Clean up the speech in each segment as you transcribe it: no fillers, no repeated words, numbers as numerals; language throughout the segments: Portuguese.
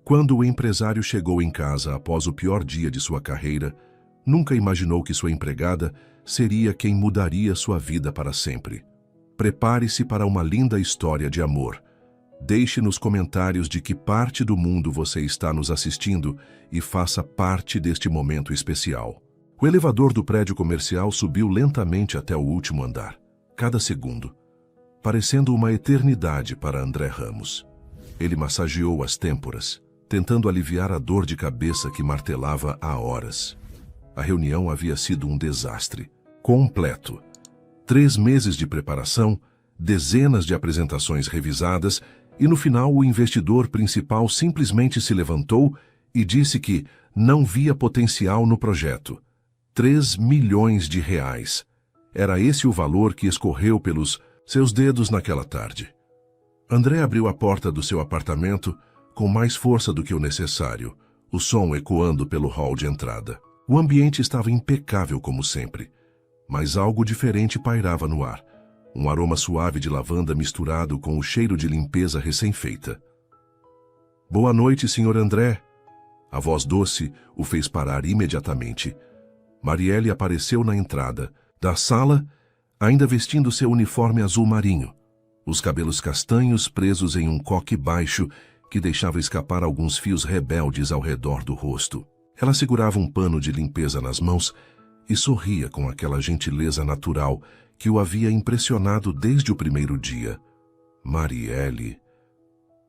Quando o empresário chegou em casa após o pior dia de sua carreira, nunca imaginou que sua empregada seria quem mudaria sua vida para sempre. Prepare-se para uma linda história de amor. Deixe nos comentários de que parte do mundo você está nos assistindo e faça parte deste momento especial. O elevador do prédio comercial subiu lentamente até o último andar, cada segundo, parecendo uma eternidade para André Ramos. Ele massageou as têmporas, tentando aliviar a dor de cabeça que martelava há horas. A reunião havia sido um desastre completo. 3 meses de preparação, dezenas de apresentações revisadas, e no final o investidor principal simplesmente se levantou e disse que não via potencial no projeto. 3 milhões de reais. Era esse o valor que escorreu pelos seus dedos naquela tarde. André abriu a porta do seu apartamento com mais força do que o necessário, o som ecoando pelo hall de entrada. O ambiente estava impecável como sempre, mas algo diferente pairava no ar. Um aroma suave de lavanda misturado com o cheiro de limpeza recém-feita. "Boa noite, Sr. André." A voz doce o fez parar imediatamente. Marielle apareceu na entrada da sala, ainda vestindo seu uniforme azul marinho, os cabelos castanhos presos em um coque baixo que deixava escapar alguns fios rebeldes ao redor do rosto. Ela segurava um pano de limpeza nas mãos e sorria com aquela gentileza natural que o havia impressionado desde o primeiro dia. Marielle.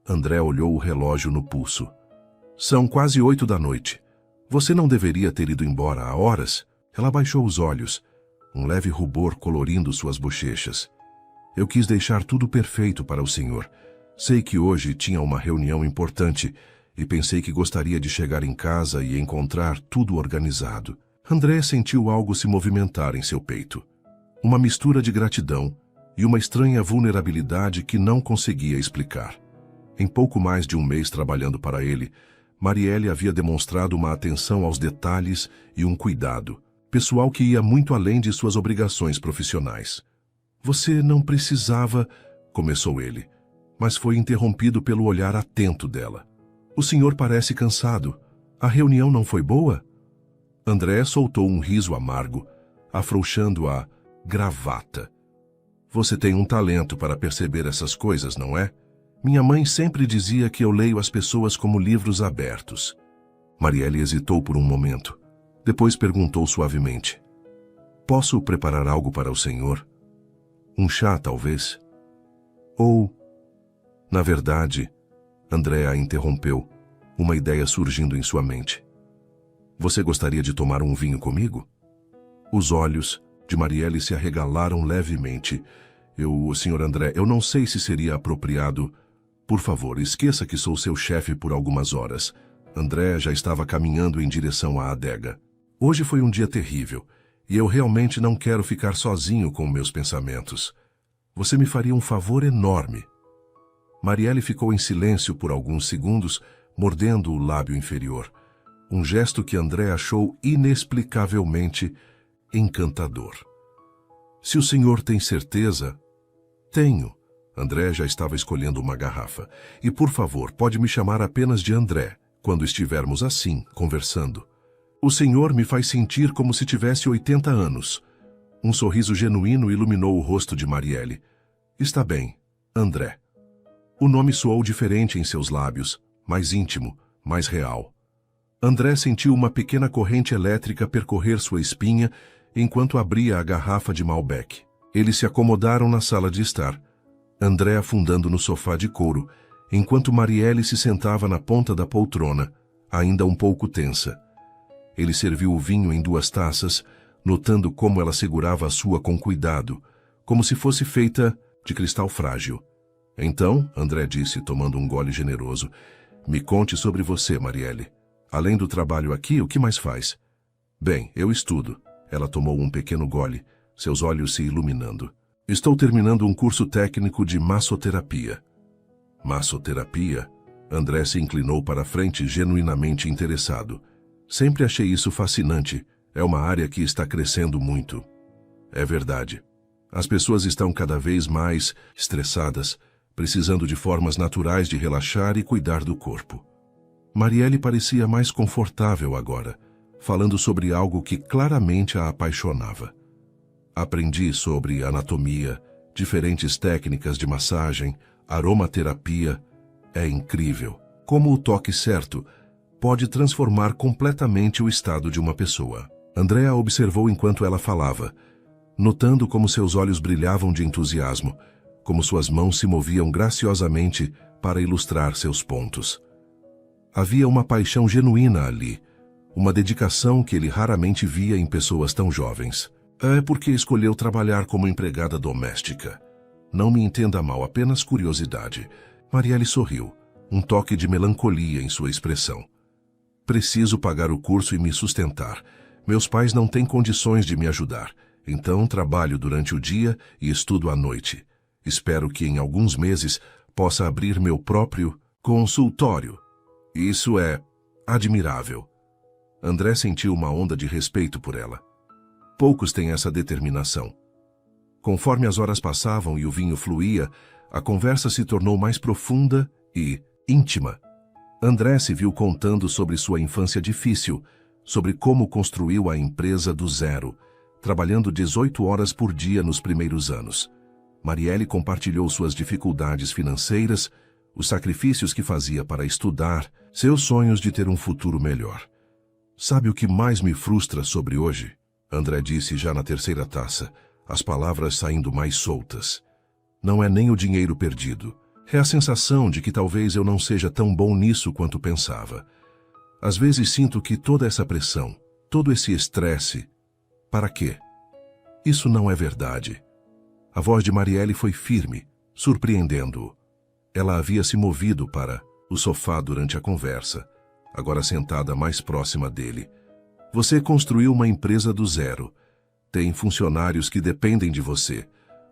André olhou o relógio no pulso. "São quase 8 da noite. Você não deveria ter ido embora há horas?" Ela baixou os olhos, um leve rubor colorindo suas bochechas. "Eu quis deixar tudo perfeito para o senhor. Sei que hoje tinha uma reunião importante e pensei que gostaria de chegar em casa e encontrar tudo organizado." André sentiu algo se movimentar em seu peito. Uma mistura de gratidão e uma estranha vulnerabilidade que não conseguia explicar. Em pouco mais de um mês trabalhando para ele, Marielle havia demonstrado uma atenção aos detalhes e um cuidado pessoal que ia muito além de suas obrigações profissionais. "Você não precisava..." começou ele, mas foi interrompido pelo olhar atento dela. "O senhor parece cansado. A reunião não foi boa?" André soltou um riso amargo, afrouxando a gravata. "Você tem um talento para perceber essas coisas, não é? Minha mãe sempre dizia que eu leio as pessoas como livros abertos." Marielle hesitou por um momento. Depois perguntou suavemente: "Posso preparar algo para o senhor? Um chá, talvez? Ou..." Na verdade, André a interrompeu, uma ideia surgindo em sua mente. "Você gostaria de tomar um vinho comigo?" Os olhos de Marielle se arregalaram levemente. Sr. André, eu não sei se seria apropriado." "Por favor, esqueça que sou seu chefe por algumas horas." André já estava caminhando em direção à adega. "Hoje foi um dia terrível, e eu realmente não quero ficar sozinho com meus pensamentos. Você me faria um favor enorme." Marielle ficou em silêncio por alguns segundos, mordendo o lábio inferior. Um gesto que André achou inexplicavelmente encantador. "Se o senhor tem certeza..." "Tenho." André já estava escolhendo uma garrafa. "E por favor, pode me chamar apenas de André, quando estivermos assim, conversando. O senhor me faz sentir como se tivesse 80 anos. Um sorriso genuíno iluminou o rosto de Marielle. "Está bem, André." O nome soou diferente em seus lábios, mais íntimo, mais real. André sentiu uma pequena corrente elétrica percorrer sua espinha enquanto abria a garrafa de Malbec. Eles se acomodaram na sala de estar, André afundando no sofá de couro, enquanto Marielle se sentava na ponta da poltrona, ainda um pouco tensa. Ele serviu o vinho em 2 taças, notando como ela segurava a sua com cuidado, como se fosse feita de cristal frágil. "Então," André disse, tomando um gole generoso, "me conte sobre você, Marielle. Além do trabalho aqui, o que mais faz?" "Bem, eu estudo." Ela tomou um pequeno gole, seus olhos se iluminando. "Estou terminando um curso técnico de massoterapia." "Massoterapia?" André se inclinou para a frente, genuinamente interessado. "Sempre achei isso fascinante. É uma área que está crescendo muito." "É verdade. As pessoas estão cada vez mais estressadas, precisando de formas naturais de relaxar e cuidar do corpo." Marielle parecia mais confortável agora, falando sobre algo que claramente a apaixonava. Aprendi sobre anatomia, diferentes técnicas de massagem, aromaterapia. É incrível como o toque certo pode transformar completamente o estado de uma pessoa. Andrea observou enquanto ela falava, notando como seus olhos brilhavam de entusiasmo, como suas mãos se moviam graciosamente para ilustrar seus pontos. Havia uma paixão genuína ali, uma dedicação que ele raramente via em pessoas tão jovens. É porque escolheu trabalhar como empregada doméstica. Não me entenda mal, apenas curiosidade. Marielle sorriu, um toque de melancolia em sua expressão. Preciso pagar o curso e me sustentar. Meus pais não têm condições de me ajudar, então trabalho durante o dia e estudo à noite. Espero que em alguns meses possa abrir meu próprio consultório. Isso é admirável. André sentiu uma onda de respeito por ela. Poucos têm essa determinação. Conforme as horas passavam e o vinho fluía, a conversa se tornou mais profunda e íntima. André se viu contando sobre sua infância difícil, sobre como construiu a empresa do zero, trabalhando 18 horas por dia nos primeiros anos. Marielle compartilhou suas dificuldades financeiras, os sacrifícios que fazia para estudar, seus sonhos de ter um futuro melhor. Sabe o que mais me frustra sobre hoje? André disse já na terceira taça, as palavras saindo mais soltas. Não é nem o dinheiro perdido. É a sensação de que talvez eu não seja tão bom nisso quanto pensava. Às vezes sinto que toda essa pressão, todo esse estresse... Para quê? Isso não é verdade. A voz de Marielle foi firme, surpreendendo-o. Ela havia se movido para o sofá durante a conversa, agora sentada mais próxima dele. Você construiu uma empresa do zero. Tem funcionários que dependem de você.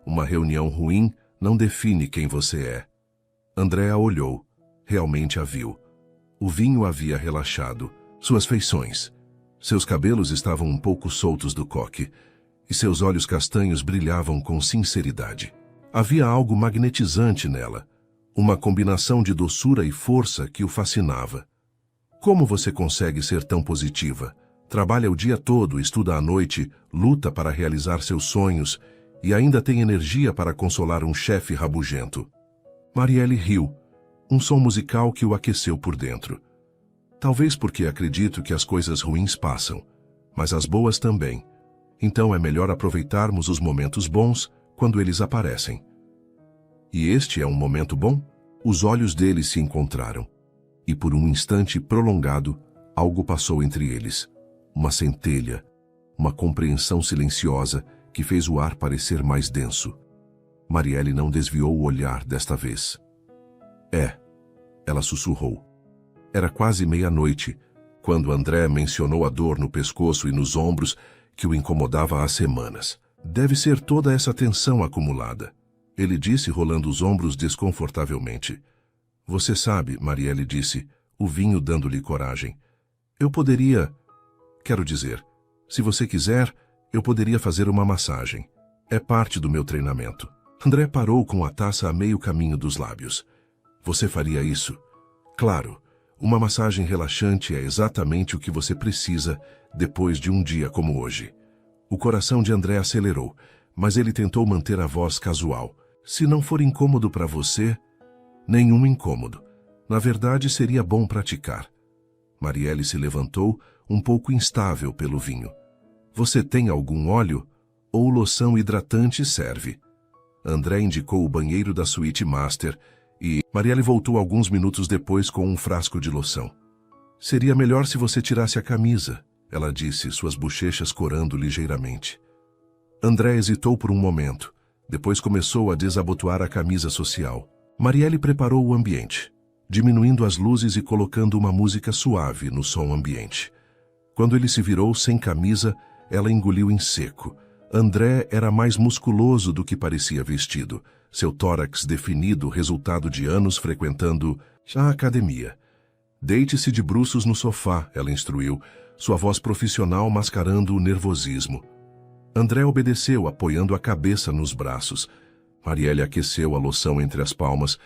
Uma reunião ruim não define quem você é. Andrea olhou. Realmente a viu. O vinho havia relaxado. Suas feições. Seus cabelos estavam um pouco soltos do coque, e seus olhos castanhos brilhavam com sinceridade. Havia algo magnetizante nela, uma combinação de doçura e força que o fascinava. Como você consegue ser tão positiva? Trabalha o dia todo, estuda à noite, luta para realizar seus sonhos e ainda tem energia para consolar um chefe rabugento. Marielle riu, um som musical que o aqueceu por dentro. Talvez porque acredito que as coisas ruins passam, mas as boas também. Então é melhor aproveitarmos os momentos bons quando eles aparecem. E este é um momento bom? Os olhos deles se encontraram, e por um instante prolongado, algo passou entre eles. Uma centelha, uma compreensão silenciosa que fez o ar parecer mais denso. Marielle não desviou o olhar desta vez. Ela sussurrou. Era quase meia-noite, quando André mencionou a dor no pescoço e nos ombros que o incomodava há semanas. Deve ser toda essa tensão acumulada, ele disse rolando os ombros desconfortavelmente. Você sabe, Marielle disse, o vinho dando-lhe coragem. Eu poderia... Quero dizer, se você quiser, eu poderia fazer uma massagem. É parte do meu treinamento. André parou com a taça a meio caminho dos lábios. Você faria isso? Claro, uma massagem relaxante é exatamente o que você precisa depois de um dia como hoje. O coração de André acelerou, mas ele tentou manter a voz casual. Se não for incômodo para você, nenhum incômodo. Na verdade, seria bom praticar. Marielle se levantou, um pouco instável pelo vinho. Você tem algum óleo? Ou loção hidratante serve? André indicou o banheiro da suíte master e Marielle voltou alguns minutos depois com um frasco de loção. Seria melhor se você tirasse a camisa, ela disse, suas bochechas corando ligeiramente. André hesitou por um momento, depois começou a desabotoar a camisa social. Marielle preparou o ambiente, diminuindo as luzes e colocando uma música suave no som ambiente. Quando ele se virou sem camisa, ela engoliu em seco. André era mais musculoso do que parecia vestido, seu tórax definido resultado de anos frequentando a academia. Deite-se de bruços no sofá, ela instruiu, sua voz profissional mascarando o nervosismo. André obedeceu, apoiando a cabeça nos braços. Marielle aqueceu a loção entre as palmas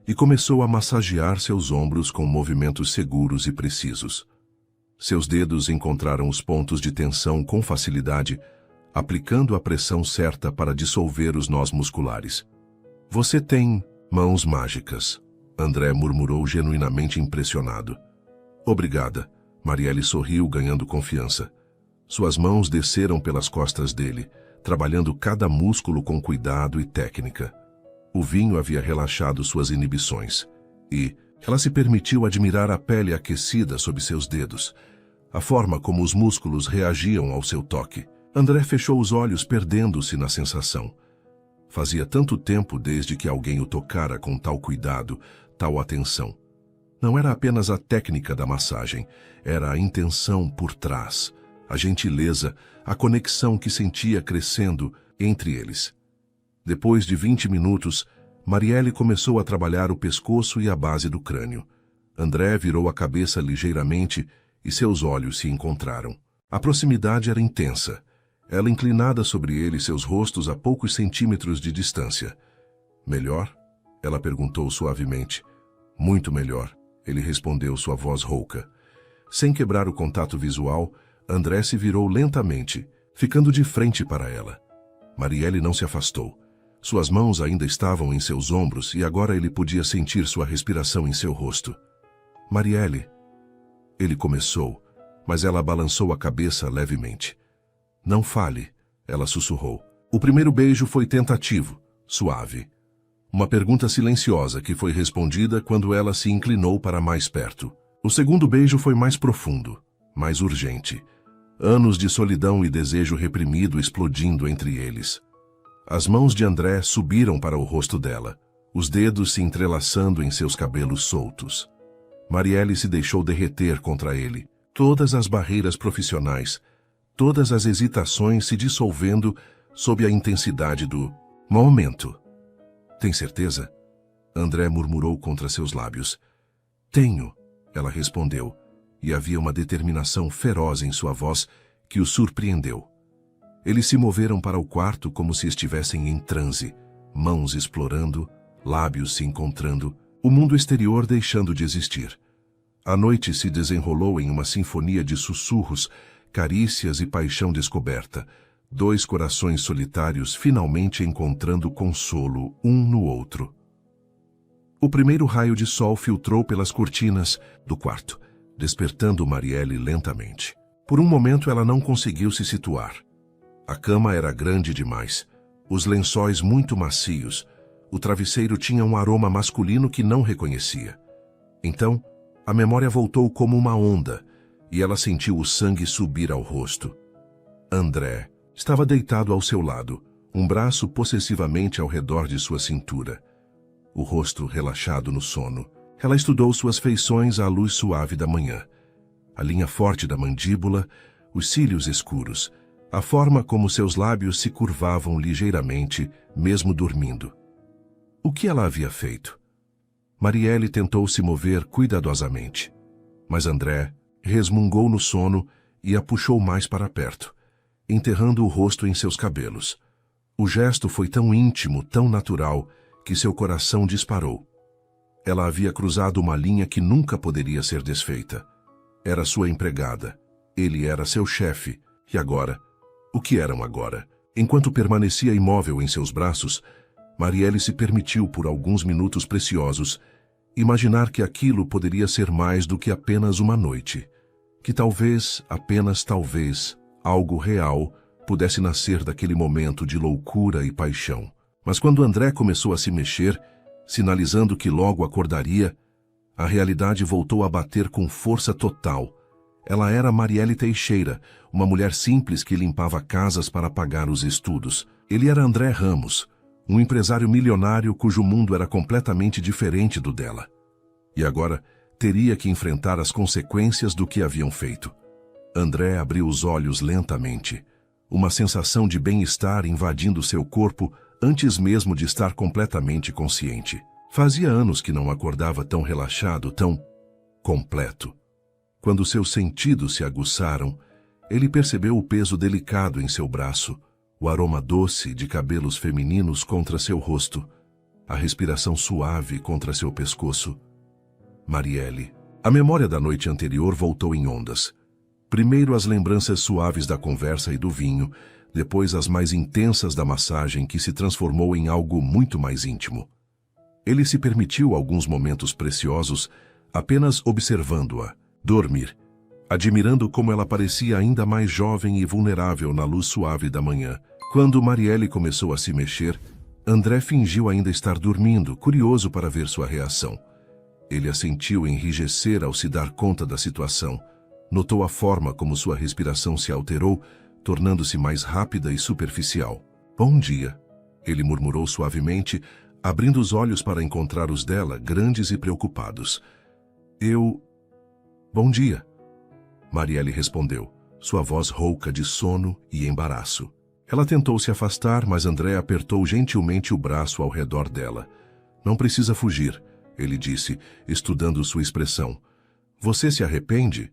e começou a massagear seus ombros com movimentos seguros e precisos. Seus dedos encontraram os pontos de tensão com facilidade, aplicando a pressão certa para dissolver os nós musculares. Você tem mãos mágicas, André murmurou genuinamente impressionado. Obrigada, Marielle sorriu ganhando confiança. Suas mãos desceram pelas costas dele, trabalhando cada músculo com cuidado e técnica. O vinho havia relaxado suas inibições, e ela se permitiu admirar a pele aquecida sob seus dedos, a forma como os músculos reagiam ao seu toque. André fechou os olhos, perdendo-se na sensação. Fazia tanto tempo desde que alguém o tocara com tal cuidado, tal atenção. Não era apenas a técnica da massagem, era a intenção por trás, a gentileza, a conexão que sentia crescendo entre eles. Depois de 20 minutos, Marielle começou a trabalhar o pescoço e a base do crânio. André virou a cabeça ligeiramente e seus olhos se encontraram. A proximidade era intensa. Ela inclinada sobre ele, seus rostos a poucos centímetros de distância. Melhor? Ela perguntou suavemente. Muito melhor, ele respondeu, sua voz rouca. Sem quebrar o contato visual, André se virou lentamente, ficando de frente para ela. Marielle não se afastou. Suas mãos ainda estavam em seus ombros e agora ele podia sentir sua respiração em seu rosto. Marielle, ele começou, mas ela balançou a cabeça levemente. Não fale, ela sussurrou. O primeiro beijo foi tentativo, suave. Uma pergunta silenciosa que foi respondida quando ela se inclinou para mais perto. O segundo beijo foi mais profundo, mais urgente. Anos de solidão e desejo reprimido explodindo entre eles. As mãos de André subiram para o rosto dela, os dedos se entrelaçando em seus cabelos soltos. Marielle se deixou derreter contra ele, todas as barreiras profissionais, todas as hesitações se dissolvendo sob a intensidade do momento. Tem certeza? André murmurou contra seus lábios. Tenho, ela respondeu, e havia uma determinação feroz em sua voz que o surpreendeu. Eles se moveram para o quarto como se estivessem em transe, mãos explorando, lábios se encontrando, o mundo exterior deixando de existir. A noite se desenrolou em uma sinfonia de sussurros, carícias e paixão descoberta, dois corações solitários finalmente encontrando consolo um no outro. O primeiro raio de sol filtrou pelas cortinas do quarto, despertando Marielle lentamente. Por um momento ela não conseguiu se situar. A cama era grande demais, os lençóis muito macios, o travesseiro tinha um aroma masculino que não reconhecia. Então, a memória voltou como uma onda, e ela sentiu o sangue subir ao rosto. André estava deitado ao seu lado, um braço possessivamente ao redor de sua cintura. O rosto relaxado no sono. Ela estudou suas feições à luz suave da manhã. A linha forte da mandíbula, os cílios escuros, a forma como seus lábios se curvavam ligeiramente, mesmo dormindo. O que ela havia feito? Marielle tentou se mover cuidadosamente, mas André resmungou no sono e a puxou mais para perto, enterrando o rosto em seus cabelos. O gesto foi tão íntimo, tão natural, que seu coração disparou. Ela havia cruzado uma linha que nunca poderia ser desfeita. Era sua empregada, ele era seu chefe, e agora? O que eram agora? Enquanto permanecia imóvel em seus braços, Marielle se permitiu por alguns minutos preciosos imaginar que aquilo poderia ser mais do que apenas uma noite, que talvez, apenas talvez, algo real pudesse nascer daquele momento de loucura e paixão. Mas quando André começou a se mexer, sinalizando que logo acordaria, a realidade voltou a bater com força total. Ela era Marielle Teixeira, uma mulher simples que limpava casas para pagar os estudos. Ele era André Ramos, um empresário milionário cujo mundo era completamente diferente do dela. E agora teria que enfrentar as consequências do que haviam feito. André abriu os olhos lentamente, uma sensação de bem-estar invadindo seu corpo antes mesmo de estar completamente consciente. Fazia anos que não acordava tão relaxado, tão completo. Quando seus sentidos se aguçaram, ele percebeu o peso delicado em seu braço, o aroma doce de cabelos femininos contra seu rosto. a respiração suave contra seu pescoço. Marielle. A memória da noite anterior voltou em ondas. Primeiro as lembranças suaves da conversa e do vinho, depois as mais intensas da massagem que se transformou em algo muito mais íntimo. Ele se permitiu alguns momentos preciosos apenas observando-a dormir, admirando como ela parecia ainda mais jovem e vulnerável na luz suave da manhã. Quando Marielle começou a se mexer, André fingiu ainda estar dormindo, curioso para ver sua reação. Ele a sentiu enrijecer ao se dar conta da situação. Notou a forma como sua respiração se alterou, tornando-se mais rápida e superficial. "Bom dia", ele murmurou suavemente, abrindo os olhos para encontrar os dela, grandes e preocupados. Bom dia", Marielle respondeu, sua voz rouca de sono e embaraço. Ela tentou se afastar, mas André apertou gentilmente o braço ao redor dela. "Não precisa fugir", ele disse, estudando sua expressão. "Você se arrepende?"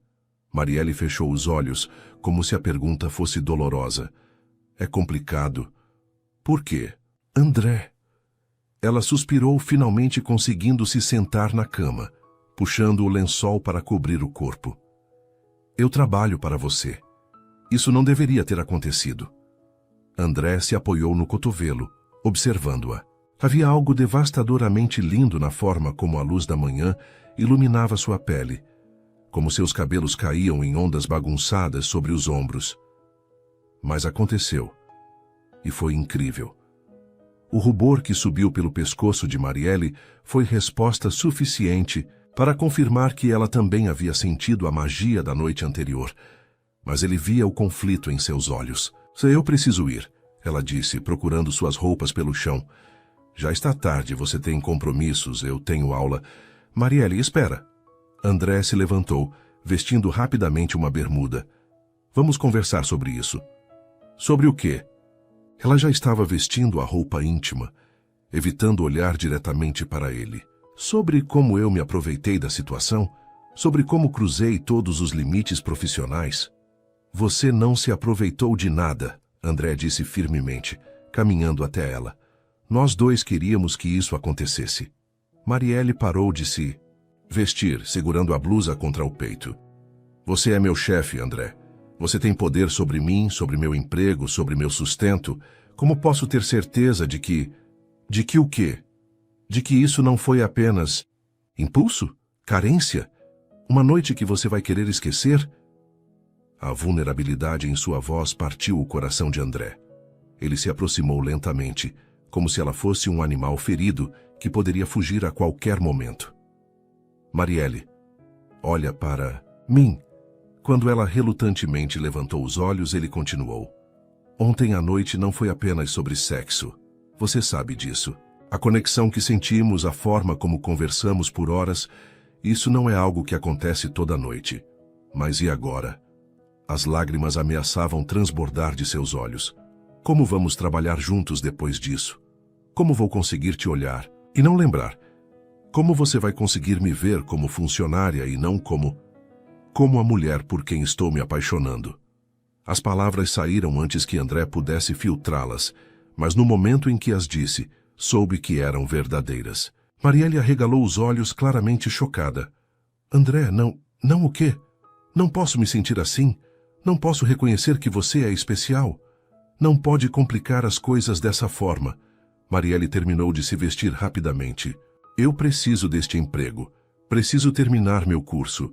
Marielle fechou os olhos, como se a pergunta fosse dolorosa. "É complicado." "Por quê?" "André." Ela suspirou, finalmente conseguindo se sentar na cama, puxando o lençol para cobrir o corpo. "Eu trabalho para você. Isso não deveria ter acontecido." André se apoiou no cotovelo, observando-a. Havia algo devastadoramente lindo na forma como a luz da manhã iluminava sua pele, como seus cabelos caíam em ondas bagunçadas sobre os ombros. Mas aconteceu. E foi incrível. O rubor que subiu pelo pescoço de Marielle foi resposta suficiente para confirmar que ela também havia sentido a magia da noite anterior. Mas ele via o conflito em seus olhos. "Eu preciso ir", ela disse, procurando suas roupas pelo chão. "Já está tarde, você tem compromissos, eu tenho aula." "Marielle, espera." André se levantou, vestindo rapidamente uma bermuda. "Vamos conversar sobre isso." "Sobre o quê?" Ela já estava vestindo a roupa íntima, evitando olhar diretamente para ele. "Sobre como eu me aproveitei da situação, sobre como cruzei todos os limites profissionais." "Você não se aproveitou de nada", André disse firmemente, caminhando até ela. "Nós dois queríamos que isso acontecesse." Marielle parou de se vestir, segurando a blusa contra o peito. "Você é meu chefe, André. Você tem poder sobre mim, sobre meu emprego, sobre meu sustento. Como posso ter certeza de que... De que o quê? De que isso não foi apenas impulso? Carência? Uma noite que você vai querer esquecer?" A vulnerabilidade em sua voz partiu o coração de André. Ele se aproximou lentamente, como se ela fosse um animal ferido que poderia fugir a qualquer momento. "Marielle, olha para mim." Quando ela relutantemente levantou os olhos, ele continuou. "Ontem à noite não foi apenas sobre sexo. Você sabe disso. A conexão que sentimos, a forma como conversamos por horas, isso não é algo que acontece toda noite. Mas e agora?" As lágrimas ameaçavam transbordar de seus olhos. "Como vamos trabalhar juntos depois disso? Como vou conseguir te olhar e não lembrar? Como você vai conseguir me ver como funcionária e não como a mulher por quem estou me apaixonando?" As palavras saíram antes que André pudesse filtrá-las, mas no momento em que as disse, soube que eram verdadeiras. Marielle arregalou os olhos, claramente chocada. "André, não o quê? Não posso me sentir assim. Não posso reconhecer que você é especial. Não pode complicar as coisas dessa forma." Marielle terminou de se vestir rapidamente. "Eu preciso deste emprego. Preciso terminar meu curso.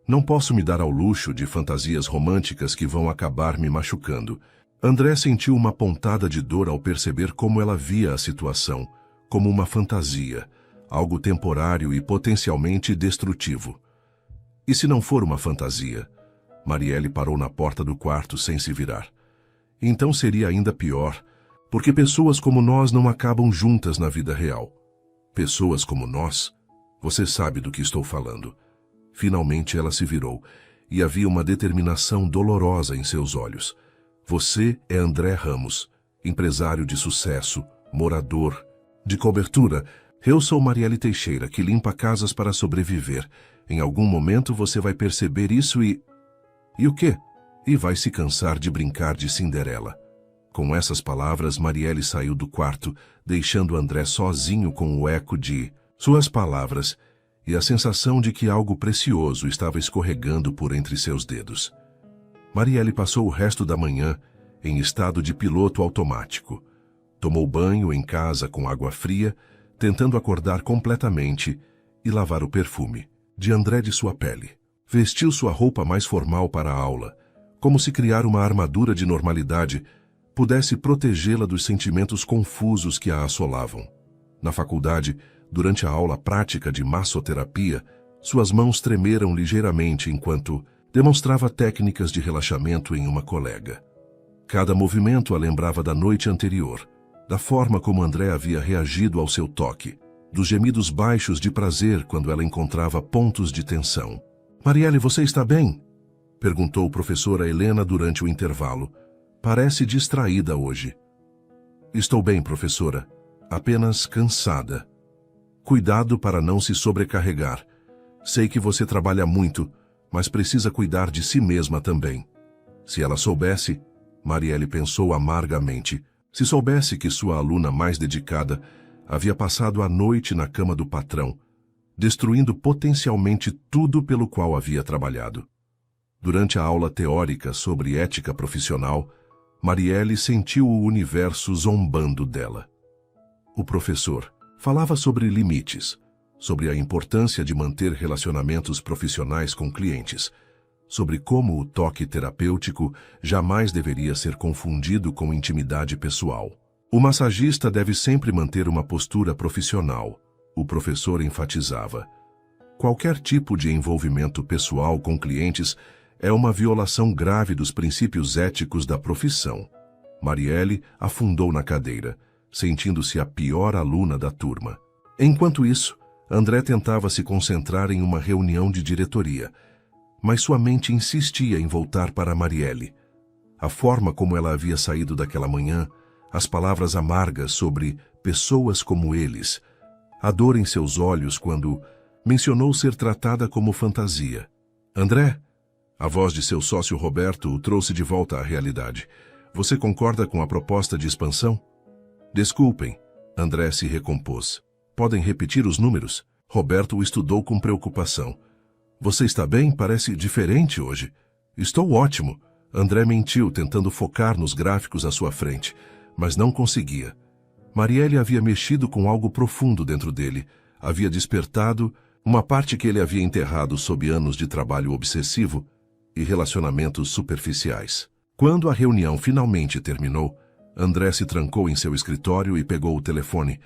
Não posso me dar ao luxo de fantasias românticas que vão acabar me machucando." André sentiu uma pontada de dor ao perceber como ela via a situação, como uma fantasia, algo temporário e potencialmente destrutivo. E se não for uma fantasia? Marielle parou na porta do quarto sem se virar. Então seria ainda pior, porque pessoas como nós não acabam juntas na vida real. Pessoas como nós? Você sabe do que estou falando. Finalmente ela se virou, e havia uma determinação dolorosa em seus olhos. "Você é André Ramos, empresário de sucesso, morador, de cobertura. Eu sou Marielle Teixeira, que limpa casas para sobreviver. Em algum momento você vai perceber isso e... E o quê? E vai se cansar de brincar de Cinderela." Com essas palavras, Marielle saiu do quarto, deixando André sozinho com o eco de suas palavras e a sensação de que algo precioso estava escorregando por entre seus dedos. Marielle passou o resto da manhã em estado de piloto automático. Tomou banho em casa com água fria, tentando acordar completamente e lavar o perfume de André de sua pele. Vestiu sua roupa mais formal para a aula, como se criar uma armadura de normalidade pudesse protegê-la dos sentimentos confusos que a assolavam. Na faculdade, durante a aula prática de massoterapia, suas mãos tremeram ligeiramente enquanto demonstrava técnicas de relaxamento em uma colega. Cada movimento a lembrava da noite anterior, da forma como André havia reagido ao seu toque, dos gemidos baixos de prazer quando ela encontrava pontos de tensão. Marielle, você está bem? Perguntou professora Helena durante o intervalo. Parece distraída hoje. Estou bem, professora. Apenas cansada. Cuidado para não se sobrecarregar. Sei que você trabalha muito, mas precisa cuidar de si mesma também. Se ela soubesse, Marielle pensou amargamente, se soubesse que sua aluna mais dedicada havia passado a noite na cama do patrão, destruindo potencialmente tudo pelo qual havia trabalhado. Durante a aula teórica sobre ética profissional, Marielle sentiu o universo zombando dela. O professor falava sobre limites, sobre a importância de manter relacionamentos profissionais com clientes, sobre como o toque terapêutico jamais deveria ser confundido com intimidade pessoal. O massagista deve sempre manter uma postura profissional, o professor enfatizava. Qualquer tipo de envolvimento pessoal com clientes é uma violação grave dos princípios éticos da profissão. Marielle afundou na cadeira, sentindo-se a pior aluna da turma. Enquanto isso, André tentava se concentrar em uma reunião de diretoria, mas sua mente insistia em voltar para Marielle. A forma como ela havia saído daquela manhã, as palavras amargas sobre pessoas como eles, a dor em seus olhos quando mencionou ser tratada como fantasia. André, a voz de seu sócio Roberto o trouxe de volta à realidade. Você concorda com a proposta de expansão? Desculpem, André se recompôs. Podem repetir os números? Roberto o estudou com preocupação. Você está bem? Parece diferente hoje. Estou ótimo. André mentiu, tentando focar nos gráficos à sua frente, mas não conseguia. Marielle havia mexido com algo profundo dentro dele, havia despertado uma parte que ele havia enterrado sob anos de trabalho obsessivo e relacionamentos superficiais. Quando a reunião finalmente terminou, André se trancou em seu escritório e pegou o telefone,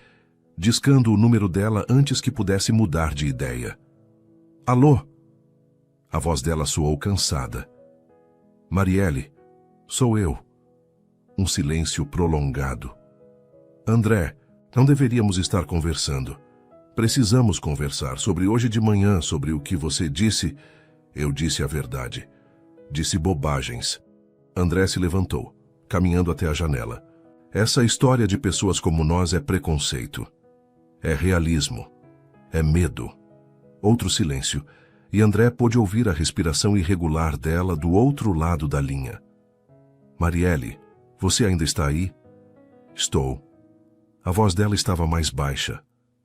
discando o número dela antes que pudesse mudar de ideia. Alô? A voz dela soou cansada. Marielle, sou eu. Um silêncio prolongado. André, não deveríamos estar conversando. Precisamos conversar sobre hoje de manhã, sobre o que você disse. Eu disse a verdade. Disse bobagens. André se levantou, caminhando até a janela. Essa história de pessoas como nós é preconceito. É realismo. É medo. Outro silêncio, e André pôde ouvir a respiração irregular dela do outro lado da linha. Marielle, você ainda está aí? Estou. A voz dela estava mais baixa.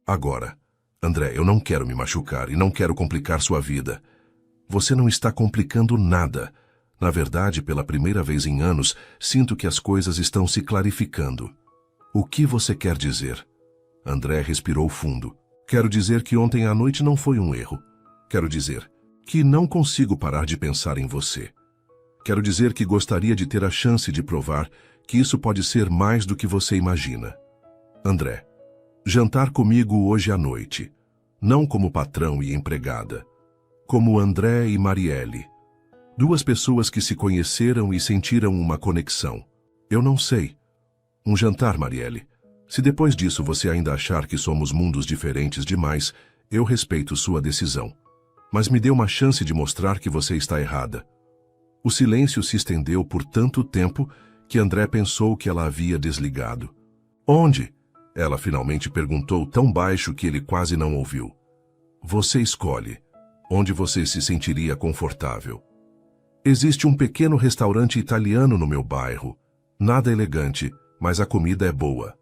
Agora, André, eu não quero me machucar e não quero complicar sua vida. Você não está complicando nada. Na verdade, pela primeira vez em anos, sinto que as coisas estão se clarificando. O que você quer dizer? André respirou fundo. Quero dizer que ontem à noite não foi um erro. Quero dizer que não consigo parar de pensar em você. Quero dizer que gostaria de ter a chance de provar que isso pode ser mais do que você imagina. André, jantar comigo hoje à noite, não como patrão e empregada, como André e Marielle. Duas pessoas que se conheceram e sentiram uma conexão. Eu não sei. Um jantar, Marielle. Se depois disso você ainda achar que somos mundos diferentes demais, eu respeito sua decisão. Mas me dê uma chance de mostrar que você está errada. O silêncio se estendeu por tanto tempo que André pensou que ela havia desligado. Onde? Ela finalmente perguntou tão baixo que ele quase não ouviu. Você escolhe. Onde você se sentiria confortável? Existe um pequeno restaurante italiano no meu bairro. Nada elegante, mas a comida é boa.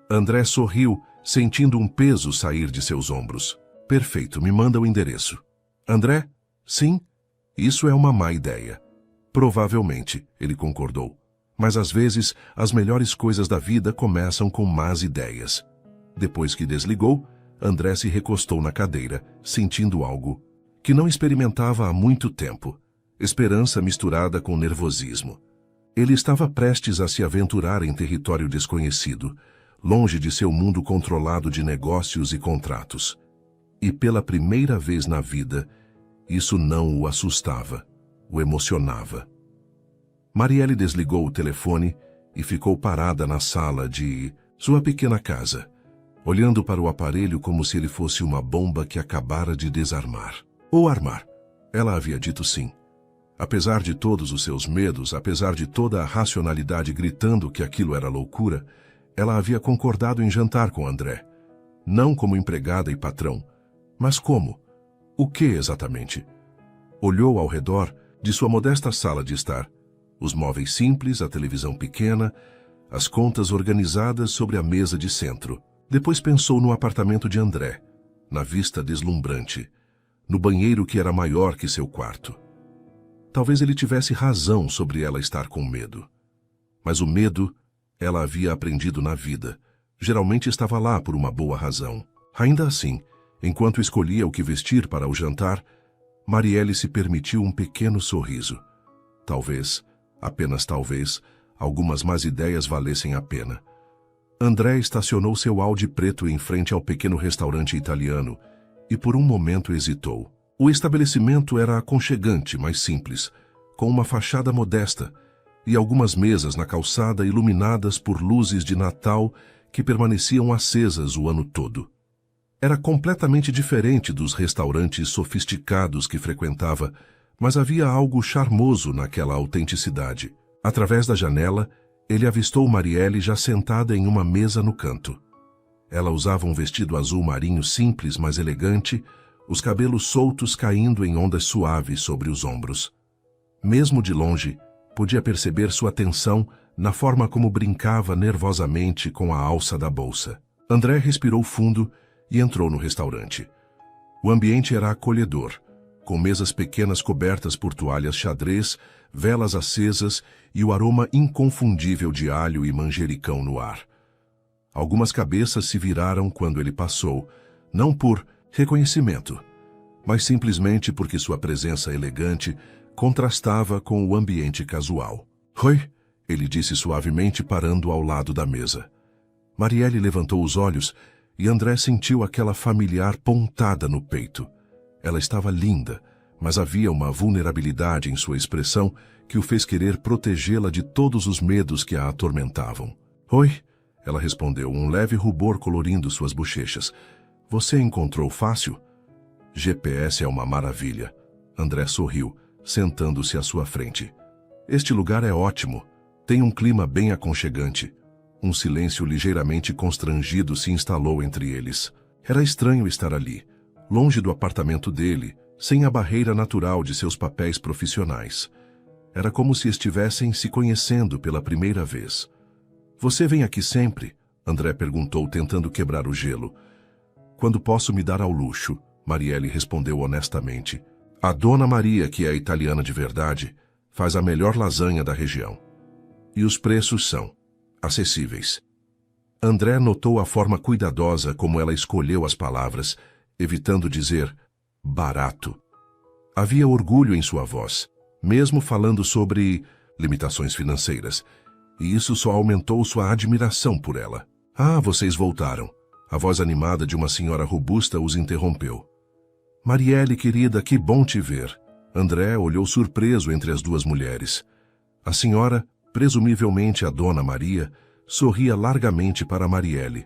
André sorriu, sentindo um peso sair de seus ombros. Perfeito, me manda o endereço. André? Sim? Isso é uma má ideia. Provavelmente, ele concordou. Mas às vezes, as melhores coisas da vida começam com más ideias. Depois que desligou, André se recostou na cadeira, sentindo algo que não experimentava há muito tempo. Esperança misturada com nervosismo. Ele estava prestes a se aventurar em território desconhecido, longe de seu mundo controlado de negócios e contratos. E pela primeira vez na vida, isso não o assustava, o emocionava. Marielle desligou o telefone e ficou parada na sala de sua pequena casa, olhando para o aparelho como se ele fosse uma bomba que acabara de desarmar. Ou armar. Ela havia dito sim. Apesar de todos os seus medos, apesar de toda a racionalidade gritando que aquilo era loucura, ela havia concordado em jantar com André. Não como empregada e patrão, mas como? O que exatamente? Olhou ao redor de sua modesta sala de estar. Os móveis simples, a televisão pequena, as contas organizadas sobre a mesa de centro. Depois pensou no apartamento de André, na vista deslumbrante, no banheiro que era maior que seu quarto. Talvez ele tivesse razão sobre ela estar com medo. Mas o medo, ela havia aprendido na vida, geralmente estava lá por uma boa razão. Ainda assim, enquanto escolhia o que vestir para o jantar, Marielle se permitiu um pequeno sorriso. Talvez, apenas talvez, algumas más ideias valessem a pena. André estacionou seu Audi preto em frente ao pequeno restaurante italiano e por um momento hesitou. O estabelecimento era aconchegante, mas simples, com uma fachada modesta e algumas mesas na calçada iluminadas por luzes de Natal que permaneciam acesas o ano todo. Era completamente diferente dos restaurantes sofisticados que frequentava, mas havia algo charmoso naquela autenticidade. Através da janela, ele avistou Marielle já sentada em uma mesa no canto. Ela usava um vestido azul marinho simples, mas elegante, os cabelos soltos caindo em ondas suaves sobre os ombros. Mesmo de longe, podia perceber sua tensão na forma como brincava nervosamente com a alça da bolsa. André respirou fundo e entrou no restaurante. O ambiente era acolhedor, com mesas pequenas cobertas por toalhas xadrez, velas acesas e o aroma inconfundível de alho e manjericão no ar. Algumas cabeças se viraram quando ele passou, não por reconhecimento, mas simplesmente porque sua presença elegante contrastava com o ambiente casual. Oi, ele disse suavemente parando ao lado da mesa. Marielle levantou os olhos e André sentiu aquela familiar pontada no peito. Ela estava linda, mas havia uma vulnerabilidade em sua expressão que o fez querer protegê-la de todos os medos que a atormentavam. Oi, ela respondeu, um leve rubor colorindo suas bochechas. Você encontrou fácil? GPS é uma maravilha. André sorriu, sentando-se à sua frente. Este lugar é ótimo. Tem um clima bem aconchegante. Um silêncio ligeiramente constrangido se instalou entre eles. Era estranho estar ali, longe do apartamento dele, sem a barreira natural de seus papéis profissionais. Era como se estivessem se conhecendo pela primeira vez. Você vem aqui sempre? André perguntou, tentando quebrar o gelo. Quando posso me dar ao luxo, Marielle respondeu honestamente. A Dona Maria, que é italiana de verdade, faz a melhor lasanha da região. E os preços são acessíveis. André notou a forma cuidadosa como ela escolheu as palavras, evitando dizer barato. Havia orgulho em sua voz, mesmo falando sobre limitações financeiras, e isso só aumentou sua admiração por ela. Ah, vocês voltaram. A voz animada de uma senhora robusta os interrompeu. Marielle, querida, que bom te ver. André olhou surpreso entre as duas mulheres. A senhora, presumivelmente a Dona Maria, sorria largamente para Marielle.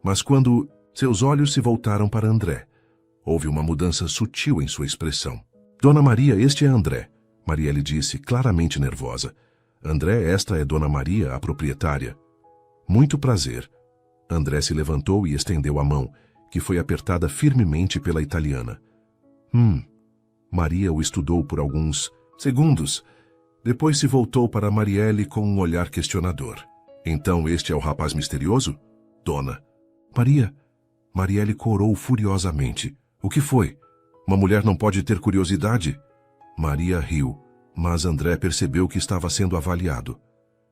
Mas quando seus olhos se voltaram para André, houve uma mudança sutil em sua expressão. Dona Maria, este é André, Marielle disse, claramente nervosa. André, esta é Dona Maria, a proprietária. Muito prazer. André se levantou e estendeu a mão, que foi apertada firmemente pela italiana. Maria o estudou por alguns segundos. Depois se voltou para Marielle com um olhar questionador. Então este é o rapaz misterioso? Dona. Maria. Marielle corou furiosamente. O que foi? Uma mulher não pode ter curiosidade? Maria riu, mas André percebeu que estava sendo avaliado.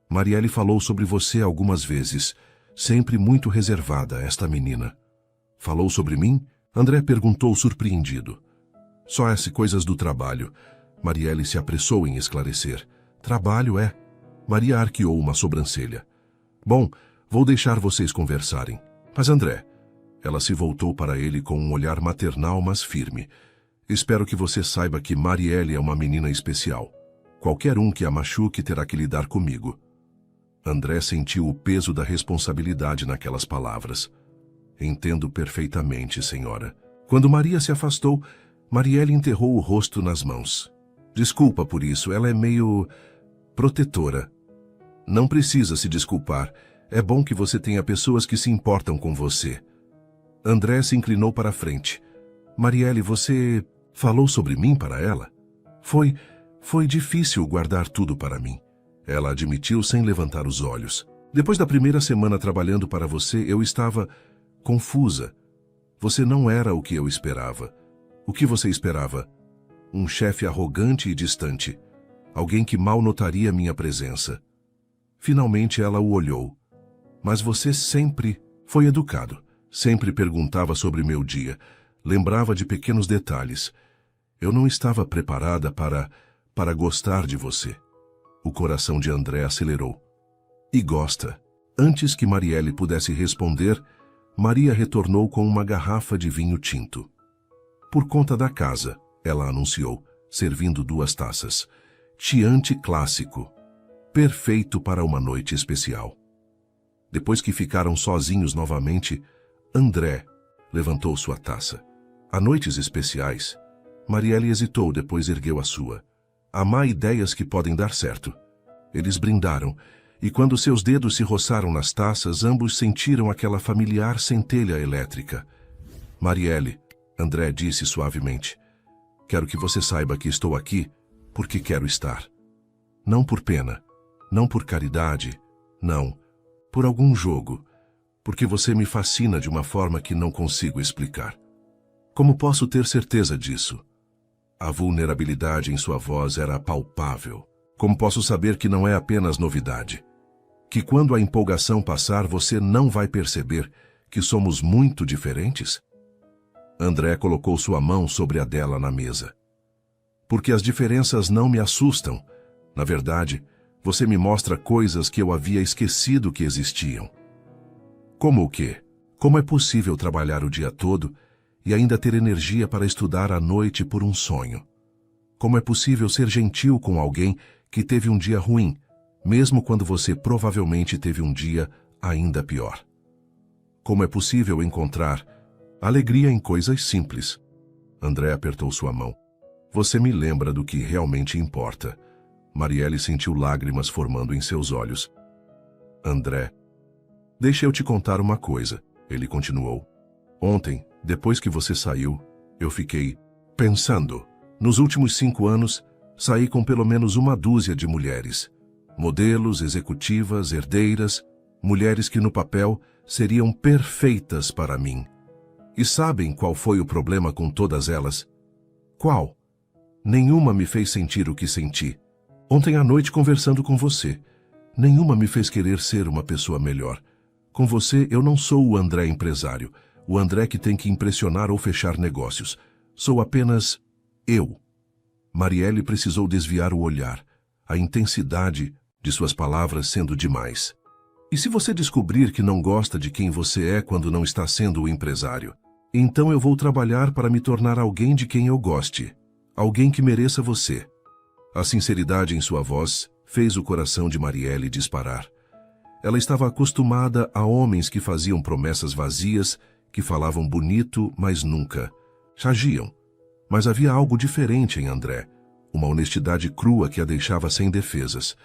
Marielle falou sobre você algumas vezes. Sempre muito reservada, esta menina. Falou sobre mim? André perguntou surpreendido. Só essas coisas do trabalho. Marielle se apressou em esclarecer. Trabalho é? Maria arqueou uma sobrancelha. Bom, vou deixar vocês conversarem. Mas André... Ela se voltou para ele com um olhar maternal, mas firme. Espero que você saiba que Marielle é uma menina especial. Qualquer um que a machuque terá que lidar comigo. André sentiu o peso da responsabilidade naquelas palavras. Entendo perfeitamente, senhora. Quando Maria se afastou, Marielle enterrou o rosto nas mãos. Desculpa por isso, ela é meio... protetora. Não precisa se desculpar. É bom que você tenha pessoas que se importam com você. André se inclinou para a frente. Marielle, você falou sobre mim para ela? Foi difícil guardar tudo para mim. Ela admitiu sem levantar os olhos. Depois da primeira semana trabalhando para você, eu estava confusa. Você não era o que eu esperava. O que você esperava? Um chefe arrogante e distante. Alguém que mal notaria minha presença. Finalmente ela o olhou. Mas você sempre foi educado. Sempre perguntava sobre meu dia. Lembrava de pequenos detalhes. Eu não estava preparada para gostar de você. O coração de André acelerou. E gosta. Antes que Marielle pudesse responder, Maria retornou com uma garrafa de vinho tinto. Por conta da casa, ela anunciou, servindo 2 taças. Chianti clássico. Perfeito para uma noite especial. Depois que ficaram sozinhos novamente, André levantou sua taça. Há noites especiais. Marielle hesitou, depois ergueu a sua. Há má ideias que podem dar certo. Eles brindaram, e quando seus dedos se roçaram nas taças, ambos sentiram aquela familiar centelha elétrica. Marielle, André disse suavemente, quero que você saiba que estou aqui porque quero estar. Não por pena, não por caridade, não, por algum jogo, porque você me fascina de uma forma que não consigo explicar. Como posso ter certeza disso? A vulnerabilidade em sua voz era palpável. Como posso saber que não é apenas novidade? Que quando a empolgação passar você não vai perceber que somos muito diferentes? André colocou sua mão sobre a dela na mesa. Porque as diferenças não me assustam. Na verdade, você me mostra coisas que eu havia esquecido que existiam. Como o quê? Como é possível trabalhar o dia todo e ainda ter energia para estudar à noite por um sonho? Como é possível ser gentil com alguém que teve um dia ruim, mesmo quando você provavelmente teve um dia ainda pior? Como é possível encontrar alegria em coisas simples? André apertou sua mão. Você me lembra do que realmente importa. Marielle sentiu lágrimas formando em seus olhos. André, deixa eu te contar uma coisa, ele continuou. Ontem, depois que você saiu, eu fiquei pensando. Nos últimos 5 anos, saí com pelo menos 1 dúzia de mulheres. Modelos, executivas, herdeiras, mulheres que no papel seriam perfeitas para mim. E sabem qual foi o problema com todas elas? Qual? Nenhuma me fez sentir o que senti. Ontem à noite conversando com você. Nenhuma me fez querer ser uma pessoa melhor. Com você, eu não sou o André empresário, o André que tem que impressionar ou fechar negócios. Sou apenas eu. Marielle precisou desviar o olhar, a intensidade de suas palavras sendo demais. E se você descobrir que não gosta de quem você é quando não está sendo o empresário? Então eu vou trabalhar para me tornar alguém de quem eu goste. Alguém que mereça você. A sinceridade em sua voz fez o coração de Marielle disparar. Ela estava acostumada a homens que faziam promessas vazias, que falavam bonito, mas nunca agiam. Mas havia algo diferente em André, uma honestidade crua que a deixava sem defesas.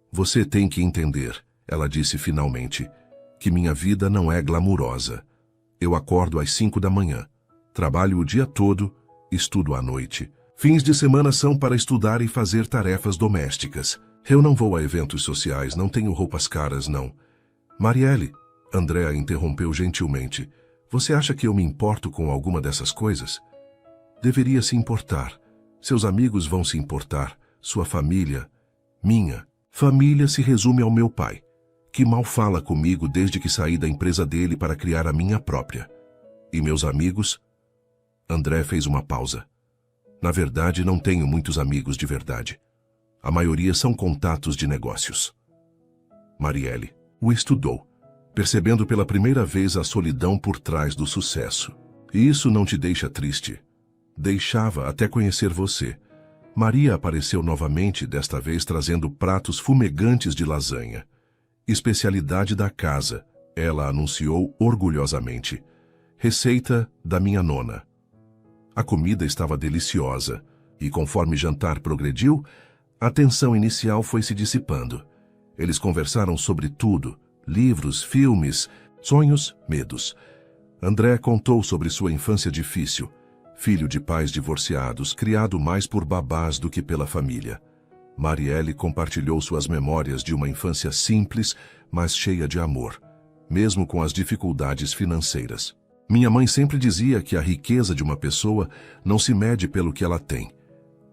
Você tem que entender, ela disse finalmente, que minha vida não é glamurosa. Eu acordo às 5 da manhã, trabalho o dia todo, estudo à noite, Fins de semana são para estudar e fazer tarefas domésticas. Eu não vou a eventos sociais, não tenho roupas caras, não. Marielle, André a interrompeu gentilmente. Você acha que eu me importo com alguma dessas coisas? Deveria se importar. Seus amigos vão se importar. Sua família. Minha família se resume ao meu pai, que mal fala comigo desde que saí da empresa dele para criar a minha própria. E meus amigos? André fez uma pausa. Na verdade, não tenho muitos amigos de verdade. A maioria são contatos de negócios. Marielle o estudou, percebendo pela primeira vez a solidão por trás do sucesso. E isso não te deixa triste? Deixava até conhecer você. Maria apareceu novamente, desta vez trazendo pratos fumegantes de lasanha. Especialidade da casa, ela anunciou orgulhosamente. Receita da minha nona. A comida estava deliciosa, e conforme o jantar progrediu, a tensão inicial foi se dissipando. Eles conversaram sobre tudo, livros, filmes, sonhos, medos. André contou sobre sua infância difícil, filho de pais divorciados, criado mais por babás do que pela família. Marielle compartilhou suas memórias de uma infância simples, mas cheia de amor, mesmo com as dificuldades financeiras. Minha mãe sempre dizia que a riqueza de uma pessoa não se mede pelo que ela tem,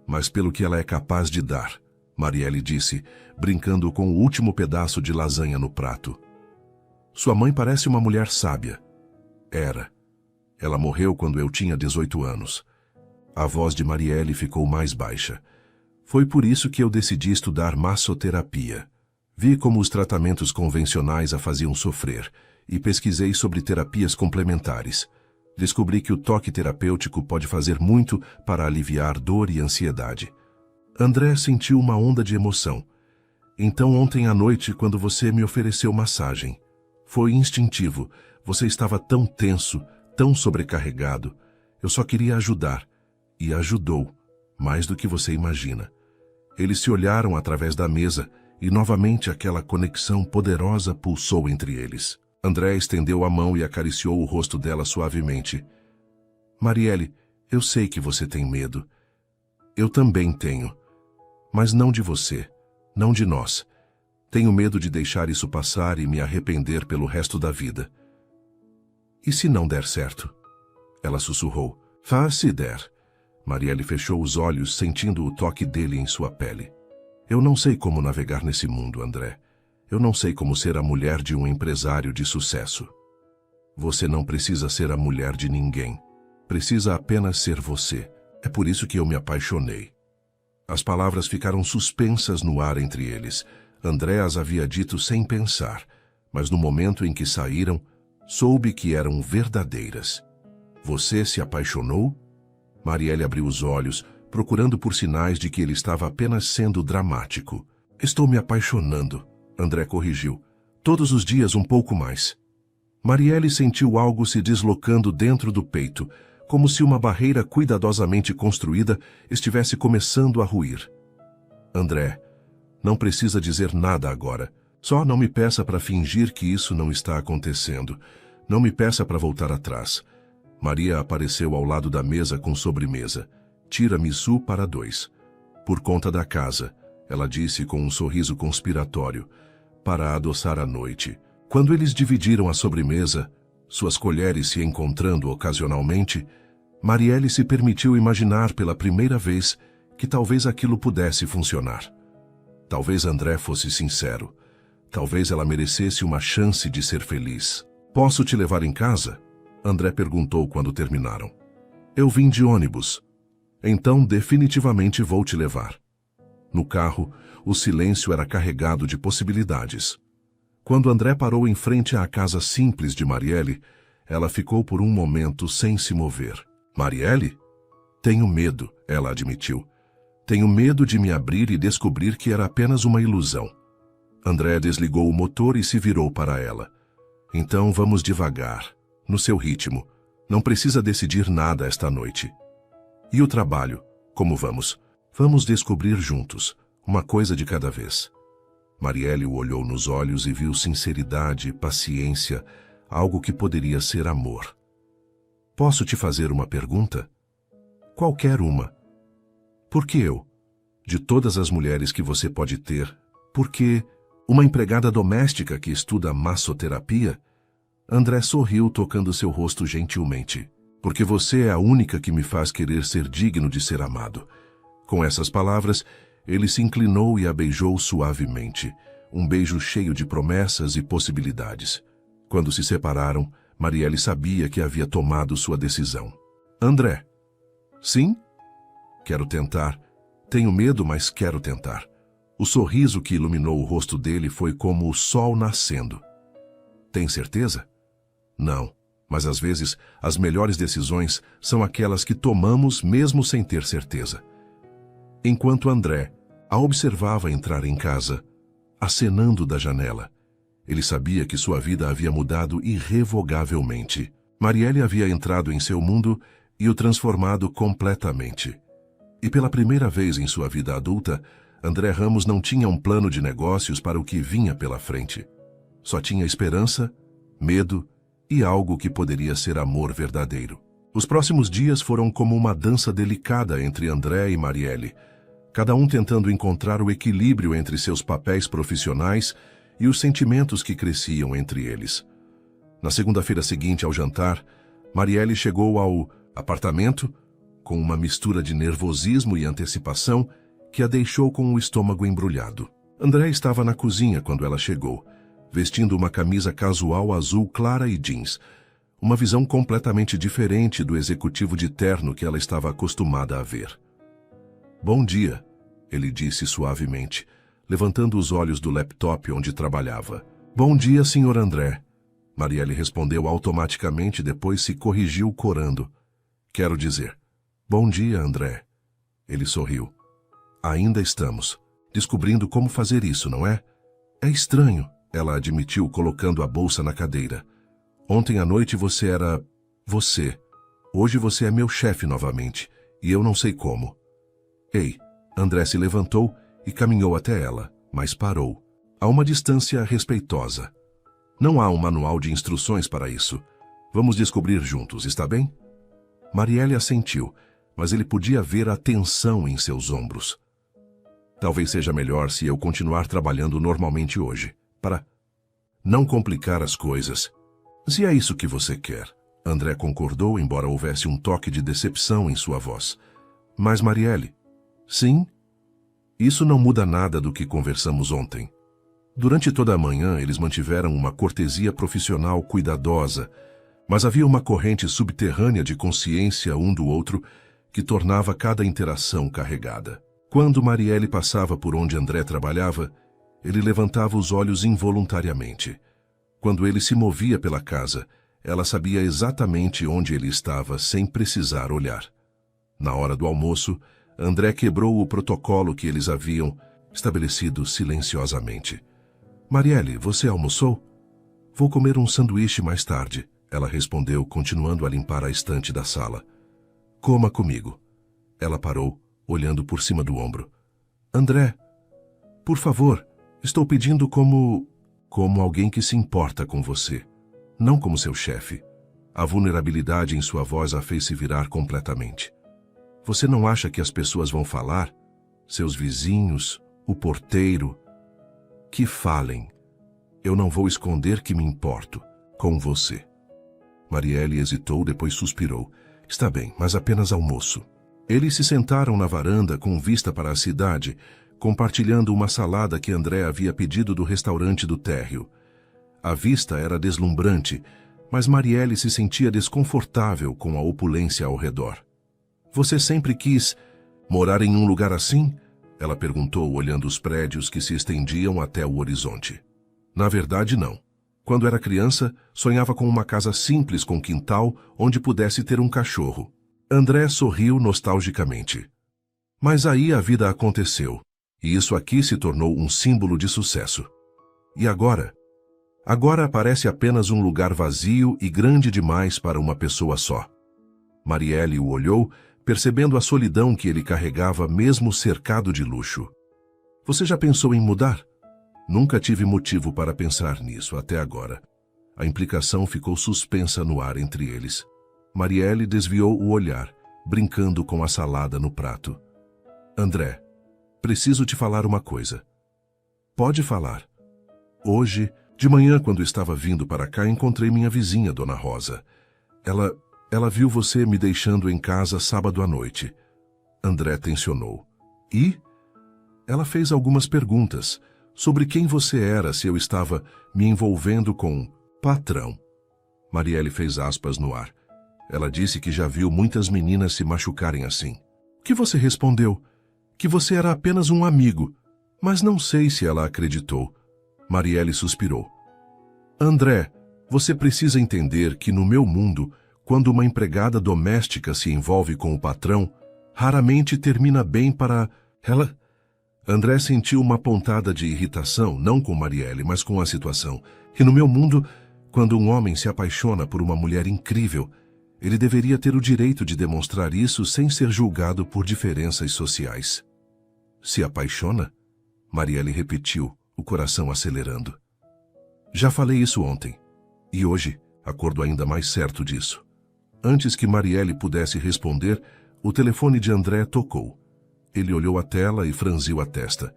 mas pelo que ela é capaz de dar, Marielle disse, brincando com o último pedaço de lasanha no prato. Sua mãe parece uma mulher sábia. Era. Ela morreu quando eu tinha 18 anos. A voz de Marielle ficou mais baixa. Foi por isso que eu decidi estudar massoterapia. Vi como os tratamentos convencionais a faziam sofrer e pesquisei sobre terapias complementares. Descobri que o toque terapêutico pode fazer muito para aliviar dor e ansiedade. André sentiu uma onda de emoção. Então ontem à noite, quando você me ofereceu massagem, foi instintivo. Você estava tão tenso, tão sobrecarregado. Eu só queria ajudar. E ajudou, mais do que você imagina. Eles se olharam através da mesa e novamente aquela conexão poderosa pulsou entre eles. André estendeu a mão e acariciou o rosto dela suavemente. Marielle, eu sei que você tem medo. Eu também tenho. Mas não de você, não de nós. Tenho medo de deixar isso passar e me arrepender pelo resto da vida. E se não der certo? Ela sussurrou. Faz se der. Marielle fechou os olhos, sentindo o toque dele em sua pele. Eu não sei como navegar nesse mundo, André. Eu não sei como ser a mulher de um empresário de sucesso. Você não precisa ser a mulher de ninguém. Precisa apenas ser você. É por isso que eu me apaixonei. As palavras ficaram suspensas no ar entre eles. André as havia dito sem pensar, mas no momento em que saíram, soube que eram verdadeiras. Você se apaixonou? Marielle abriu os olhos, procurando por sinais de que ele estava apenas sendo dramático. Estou me apaixonando, André corrigiu. Todos os dias um pouco mais. Marielle sentiu algo se deslocando dentro do peito, como se uma barreira cuidadosamente construída estivesse começando a ruir. André, não precisa dizer nada agora. Só não me peça para fingir que isso não está acontecendo. Não me peça para voltar atrás. Maria apareceu ao lado da mesa com sobremesa. Tiramisu para 2. Por conta da casa, ela disse com um sorriso conspiratório, para adoçar a noite. Quando eles dividiram a sobremesa, suas colheres se encontrando ocasionalmente, Marielle se permitiu imaginar pela primeira vez que talvez aquilo pudesse funcionar. Talvez André fosse sincero. Talvez ela merecesse uma chance de ser feliz. Posso te levar em casa? André perguntou quando terminaram. Eu vim de ônibus. Então definitivamente vou te levar. No carro, o silêncio era carregado de possibilidades. Quando André parou em frente à casa simples de Marielle, ela ficou por um momento sem se mover. Marielle? Tenho medo, ela admitiu. Tenho medo de me abrir e descobrir que era apenas uma ilusão. André desligou o motor e se virou para ela. Então vamos devagar, no seu ritmo. Não precisa decidir nada esta noite. E o trabalho? Como vamos? Vamos descobrir juntos, uma coisa de cada vez. Marielle o olhou nos olhos e viu sinceridade, paciência, algo que poderia ser amor. Posso te fazer uma pergunta? Qualquer uma. Por que eu? De todas as mulheres que você pode ter, por que uma empregada doméstica que estuda massoterapia? André sorriu, tocando seu rosto gentilmente. Porque você é a única que me faz querer ser digno de ser amado. Com essas palavras, ele se inclinou e a beijou suavemente, um beijo cheio de promessas e possibilidades. Quando se separaram, Marielle sabia que havia tomado sua decisão. André. Sim? Quero tentar. Tenho medo, mas quero tentar. O sorriso que iluminou o rosto dele foi como o sol nascendo. Tem certeza? Não, mas às vezes as melhores decisões são aquelas que tomamos mesmo sem ter certeza. Enquanto André a observava entrar em casa, acenando da janela, ele sabia que sua vida havia mudado irrevogavelmente. Marielle havia entrado em seu mundo e o transformado completamente. E pela primeira vez em sua vida adulta, André Ramos não tinha um plano de negócios para o que vinha pela frente. Só tinha esperança, medo e algo que poderia ser amor verdadeiro. Os próximos dias foram como uma dança delicada entre André e Marielle, cada um tentando encontrar o equilíbrio entre seus papéis profissionais e os sentimentos que cresciam entre eles. Na segunda-feira seguinte ao jantar, Marielle chegou ao apartamento com uma mistura de nervosismo e antecipação que a deixou com o estômago embrulhado. André estava na cozinha quando ela chegou, vestindo uma camisa casual azul clara e jeans, uma visão completamente diferente do executivo de terno que ela estava acostumada a ver. Bom dia, ele disse suavemente, levantando os olhos do laptop onde trabalhava. Bom dia, Sr. André. Marielle respondeu automaticamente, depois se corrigiu corando. Quero dizer, bom dia, André. Ele sorriu. Ainda estamos descobrindo como fazer isso, não é? É estranho, ela admitiu, colocando a bolsa na cadeira. Ontem à noite você era você. Hoje você é meu chefe novamente, e eu não sei como. Ei, André se levantou e caminhou até ela, mas parou, a uma distância respeitosa. Não há um manual de instruções para isso. Vamos descobrir juntos, está bem? Marielle assentiu, mas ele podia ver a tensão em seus ombros. Talvez seja melhor se eu continuar trabalhando normalmente hoje, para não complicar as coisas. Se é isso que você quer, André concordou, embora houvesse um toque de decepção em sua voz. Mas Marielle, sim? Isso não muda nada do que conversamos ontem. Durante toda a manhã, eles mantiveram uma cortesia profissional cuidadosa, mas havia uma corrente subterrânea de consciência um do outro que tornava cada interação carregada. Quando Marielle passava por onde André trabalhava, ele levantava os olhos involuntariamente. Quando ele se movia pela casa, ela sabia exatamente onde ele estava sem precisar olhar. Na hora do almoço, André quebrou o protocolo que eles haviam estabelecido silenciosamente. Marielle, você almoçou? Vou comer um sanduíche mais tarde, ela respondeu, continuando a limpar a estante da sala. Coma comigo. Ela parou, olhando por cima do ombro. André, por favor, estou pedindo como alguém que se importa com você, não como seu chefe. A vulnerabilidade em sua voz a fez se virar completamente. Você não acha que as pessoas vão falar? Seus vizinhos, o porteiro? Que falem. Eu não vou esconder que me importo com você. Marielle hesitou, depois suspirou. Está bem, mas apenas almoço. Eles se sentaram na varanda com vista para a cidade, compartilhando uma salada que André havia pedido do restaurante do térreo. A vista era deslumbrante, mas Marielle se sentia desconfortável com a opulência ao redor. Você sempre quis morar em um lugar assim? Ela perguntou, olhando os prédios que se estendiam até o horizonte. Na verdade, não. Quando era criança, sonhava com uma casa simples com quintal onde pudesse ter um cachorro. André sorriu nostalgicamente. Mas aí a vida aconteceu, e isso aqui se tornou um símbolo de sucesso. E agora? Agora parece apenas um lugar vazio e grande demais para uma pessoa só. Marielle o olhou, percebendo a solidão que ele carregava mesmo cercado de luxo. Você já pensou em mudar? Nunca tive motivo para pensar nisso até agora. A implicação ficou suspensa no ar entre eles. Marielle desviou o olhar, brincando com a salada no prato. André, preciso te falar uma coisa. Pode falar. Hoje, de manhã, quando estava vindo para cá, encontrei minha vizinha, Dona Rosa. Ela viu você me deixando em casa sábado à noite. André tensionou. E? Ela fez algumas perguntas sobre quem você era, se eu estava me envolvendo com patrão. Marielle fez aspas no ar. Ela disse que já viu muitas meninas se machucarem assim. O que você respondeu? Que você era apenas um amigo. Mas não sei se ela acreditou. Marielle suspirou. André, você precisa entender que no meu mundo, quando uma empregada doméstica se envolve com o patrão, raramente termina bem para ela. André sentiu uma pontada de irritação, não com Marielle, mas com a situação. E no meu mundo, quando um homem se apaixona por uma mulher incrível, ele deveria ter o direito de demonstrar isso sem ser julgado por diferenças sociais. Se apaixona? Marielle repetiu, o coração acelerando. Já falei isso ontem. E hoje, acordo ainda mais certo disso. Antes que Marielle pudesse responder, o telefone de André tocou. Ele olhou a tela e franziu a testa.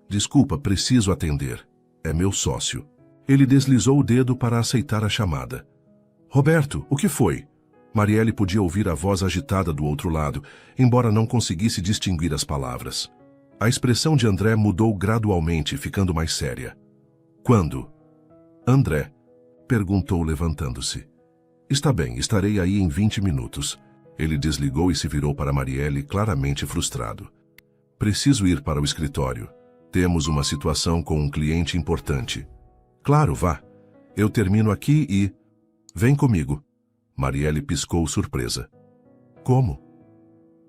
Desculpa, preciso atender. É meu sócio. Ele deslizou o dedo para aceitar a chamada. Roberto, o que foi? Marielle podia ouvir a voz agitada do outro lado, embora não conseguisse distinguir as palavras. A expressão de André mudou gradualmente, ficando mais séria. Quando? André, perguntou levantando-se. Está bem, estarei aí em 20 minutos. Ele desligou e se virou para Marielle, claramente frustrado. Preciso ir para o escritório. Temos uma situação com um cliente importante. Claro, vá. Eu termino aqui e... Vem comigo. Marielle piscou surpresa. Como?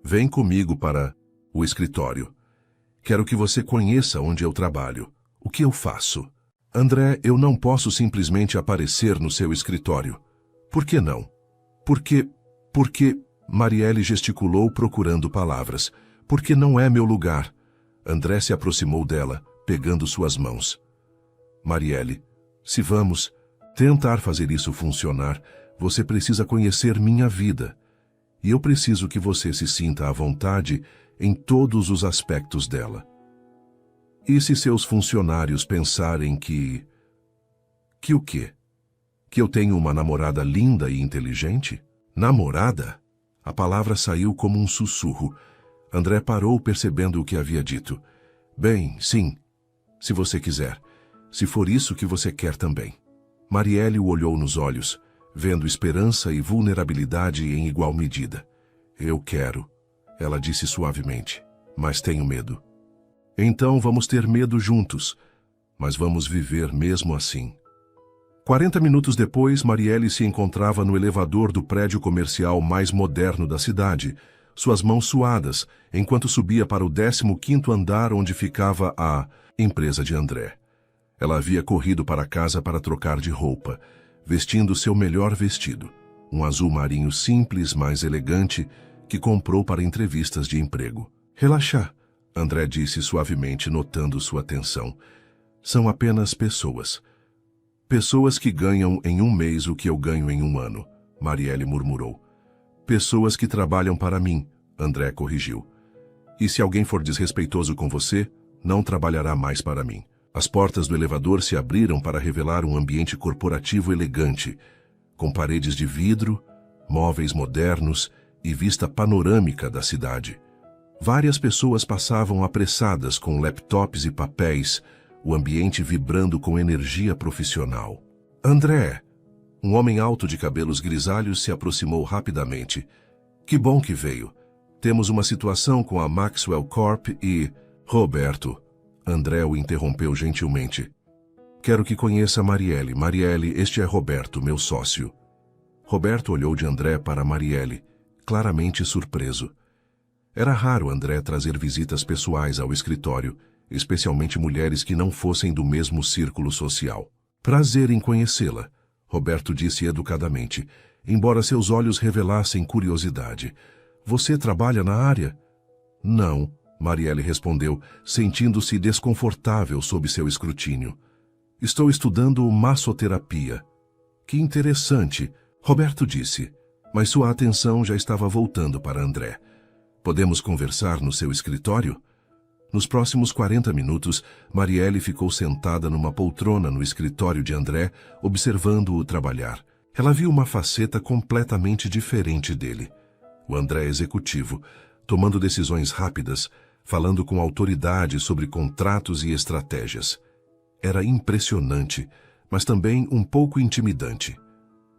Vem comigo para o escritório. Quero que você conheça onde eu trabalho, o que eu faço. André, eu não posso simplesmente aparecer no seu escritório. Por que não? Porque... Marielle gesticulou procurando palavras. Porque não é meu lugar. André se aproximou dela, pegando suas mãos. Marielle, se vamos tentar fazer isso funcionar, você precisa conhecer minha vida. E eu preciso que você se sinta à vontade em todos os aspectos dela. E se seus funcionários pensarem que... Que o quê? Que eu tenho uma namorada linda e inteligente? Namorada? A palavra saiu como um sussurro. André parou percebendo o que havia dito. Bem, sim, se você quiser. Se for isso que você quer também. Marielle o olhou nos olhos, vendo esperança e vulnerabilidade em igual medida. Eu quero, ela disse suavemente, mas tenho medo. Então vamos ter medo juntos, mas vamos viver mesmo assim. 40 minutos depois, Marielle se encontrava no elevador do prédio comercial mais moderno da cidade, suas mãos suadas, enquanto subia para o 15º andar onde ficava a empresa de André. Ela havia corrido para casa para trocar de roupa, vestindo seu melhor vestido, um azul marinho simples, mas elegante, que comprou para entrevistas de emprego. Relaxa, André disse suavemente, notando sua tensão. São apenas pessoas. Pessoas que ganham em um mês o que eu ganho em um ano, Marielle murmurou. Pessoas que trabalham para mim, André corrigiu. E se alguém for desrespeitoso com você, não trabalhará mais para mim. As portas do elevador se abriram para revelar um ambiente corporativo elegante, com paredes de vidro, móveis modernos e vista panorâmica da cidade. Várias pessoas passavam apressadas com laptops e papéis, o ambiente vibrando com energia profissional. André, um homem alto de cabelos grisalhos, se aproximou rapidamente. Que bom que veio. Temos uma situação com a Maxwell Corp e... Roberto, André o interrompeu gentilmente. Quero que conheça Marielle. Marielle, este é Roberto, meu sócio. Roberto olhou de André para Marielle, claramente surpreso. Era raro André trazer visitas pessoais ao escritório, especialmente mulheres que não fossem do mesmo círculo social. Prazer em conhecê-la, Roberto disse educadamente, embora seus olhos revelassem curiosidade. Você trabalha na área? Não, Marielle respondeu, sentindo-se desconfortável sob seu escrutínio. Estou estudando massoterapia. Que interessante, Roberto disse, mas sua atenção já estava voltando para André. Podemos conversar no seu escritório? Nos próximos 40 minutos, Marielle ficou sentada numa poltrona no escritório de André, observando-o trabalhar. Ela viu uma faceta completamente diferente dele. O André executivo, tomando decisões rápidas, falando com autoridade sobre contratos e estratégias. Era impressionante, mas também um pouco intimidante.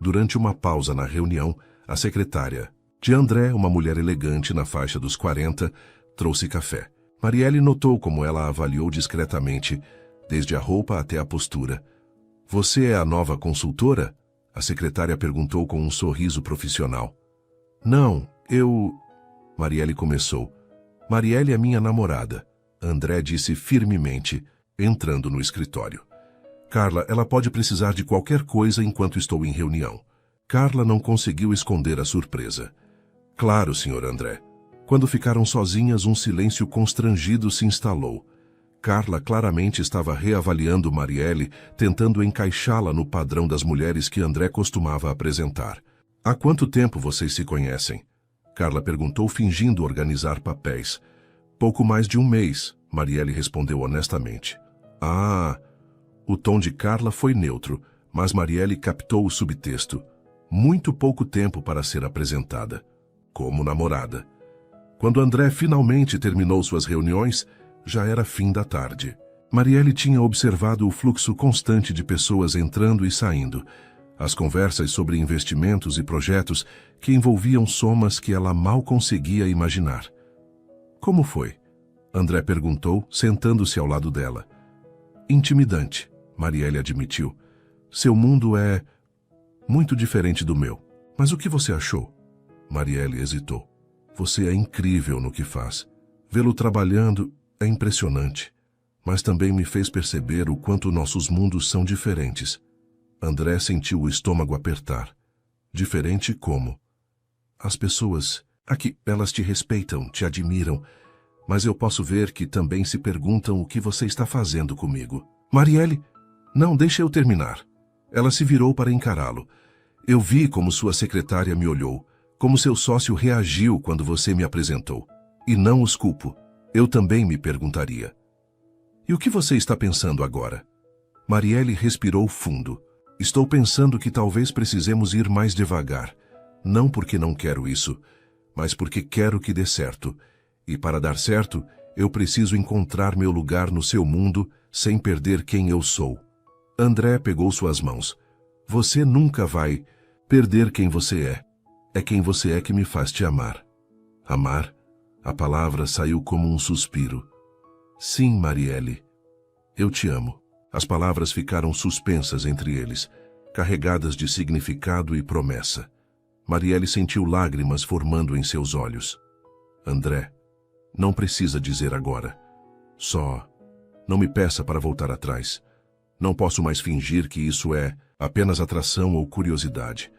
Durante uma pausa na reunião, a secretária de André, uma mulher elegante na faixa dos 40, trouxe café. Marielle notou como ela a avaliou discretamente, desde a roupa até a postura. Você é a nova consultora? A secretária perguntou com um sorriso profissional. Não, Marielle começou. Marielle é minha namorada, André disse firmemente, entrando no escritório. Carla, ela pode precisar de qualquer coisa enquanto estou em reunião. Carla não conseguiu esconder a surpresa. Claro, Sr. André. Quando ficaram sozinhas, um silêncio constrangido se instalou. Carla claramente estava reavaliando Marielle, tentando encaixá-la no padrão das mulheres que André costumava apresentar. Há quanto tempo vocês se conhecem? Carla perguntou, fingindo organizar papéis. Pouco mais de um mês, Marielle respondeu honestamente. Ah! O tom de Carla foi neutro, mas Marielle captou o subtexto. Muito pouco tempo para ser apresentada. Como namorada. Quando André finalmente terminou suas reuniões, já era fim da tarde. Marielle tinha observado o fluxo constante de pessoas entrando e saindo, as conversas sobre investimentos e projetos que envolviam somas que ela mal conseguia imaginar. Como foi? André perguntou, sentando-se ao lado dela. Intimidante, Marielle admitiu. Seu mundo é muito diferente do meu. Mas o que você achou? Marielle hesitou. Você é incrível no que faz. Vê-lo trabalhando é impressionante, mas também me fez perceber o quanto nossos mundos são diferentes. André sentiu o estômago apertar. Diferente como? As pessoas aqui, elas te respeitam, te admiram, mas eu posso ver que também se perguntam o que você está fazendo comigo. Marielle, não, deixa eu terminar. Ela se virou para encará-lo. Eu vi como sua secretária me olhou, como seu sócio reagiu quando você me apresentou. E não os culpo. Eu também me perguntaria. E o que você está pensando agora? Marielle respirou fundo. Estou pensando que talvez precisemos ir mais devagar. Não porque não quero isso, mas porque quero que dê certo. E para dar certo, eu preciso encontrar meu lugar no seu mundo sem perder quem eu sou. André pegou suas mãos. Você nunca vai perder quem você é. É quem você é que me faz te amar. Amar? A palavra saiu como um suspiro. Sim, Marielle. Eu te amo. As palavras ficaram suspensas entre eles, carregadas de significado e promessa. Marielle sentiu lágrimas formando em seus olhos. André, não precisa dizer agora. Só, não me peça para voltar atrás. Não posso mais fingir que isso é apenas atração ou curiosidade.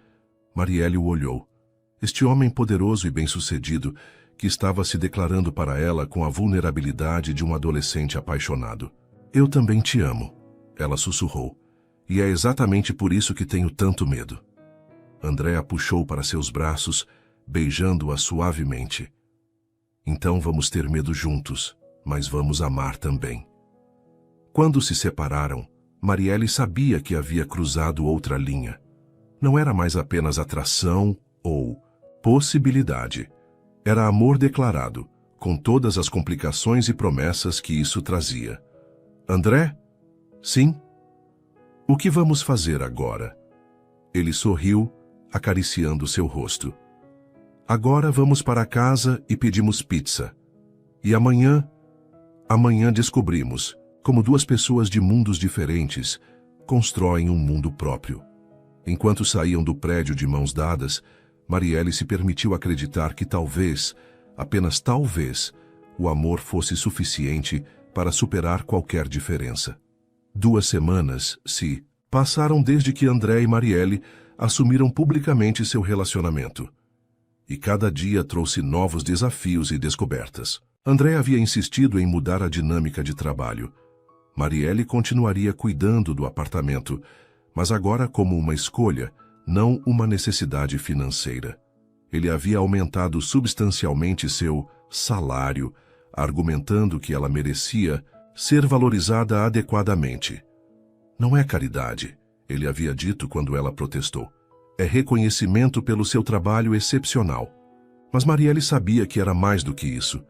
Marielle o olhou. Este homem poderoso e bem-sucedido que estava se declarando para ela com a vulnerabilidade de um adolescente apaixonado. Eu também te amo, ela sussurrou. E é exatamente por isso que tenho tanto medo. André a puxou para seus braços, beijando-a suavemente. Então vamos ter medo juntos, mas vamos amar também. Quando se separaram, Marielle sabia que havia cruzado outra linha. Não era mais apenas atração ou possibilidade. Era amor declarado, com todas as complicações e promessas que isso trazia. André? Sim? O que vamos fazer agora? Ele sorriu, acariciando seu rosto. Agora vamos para casa e pedimos pizza. E amanhã descobrimos como duas pessoas de mundos diferentes constroem um mundo próprio. Enquanto saíam do prédio de mãos dadas, Marielle se permitiu acreditar que talvez, apenas talvez, o amor fosse suficiente para superar qualquer diferença. 2 semanas se passaram desde que André e Marielle assumiram publicamente seu relacionamento. E cada dia trouxe novos desafios e descobertas. André havia insistido em mudar a dinâmica de trabalho. Marielle continuaria cuidando do apartamento, mas agora como uma escolha, não uma necessidade financeira. Ele havia aumentado substancialmente seu salário, argumentando que ela merecia ser valorizada adequadamente. Não é caridade, ele havia dito quando ela protestou. É reconhecimento pelo seu trabalho excepcional. Mas Marielle sabia que era mais do que isso.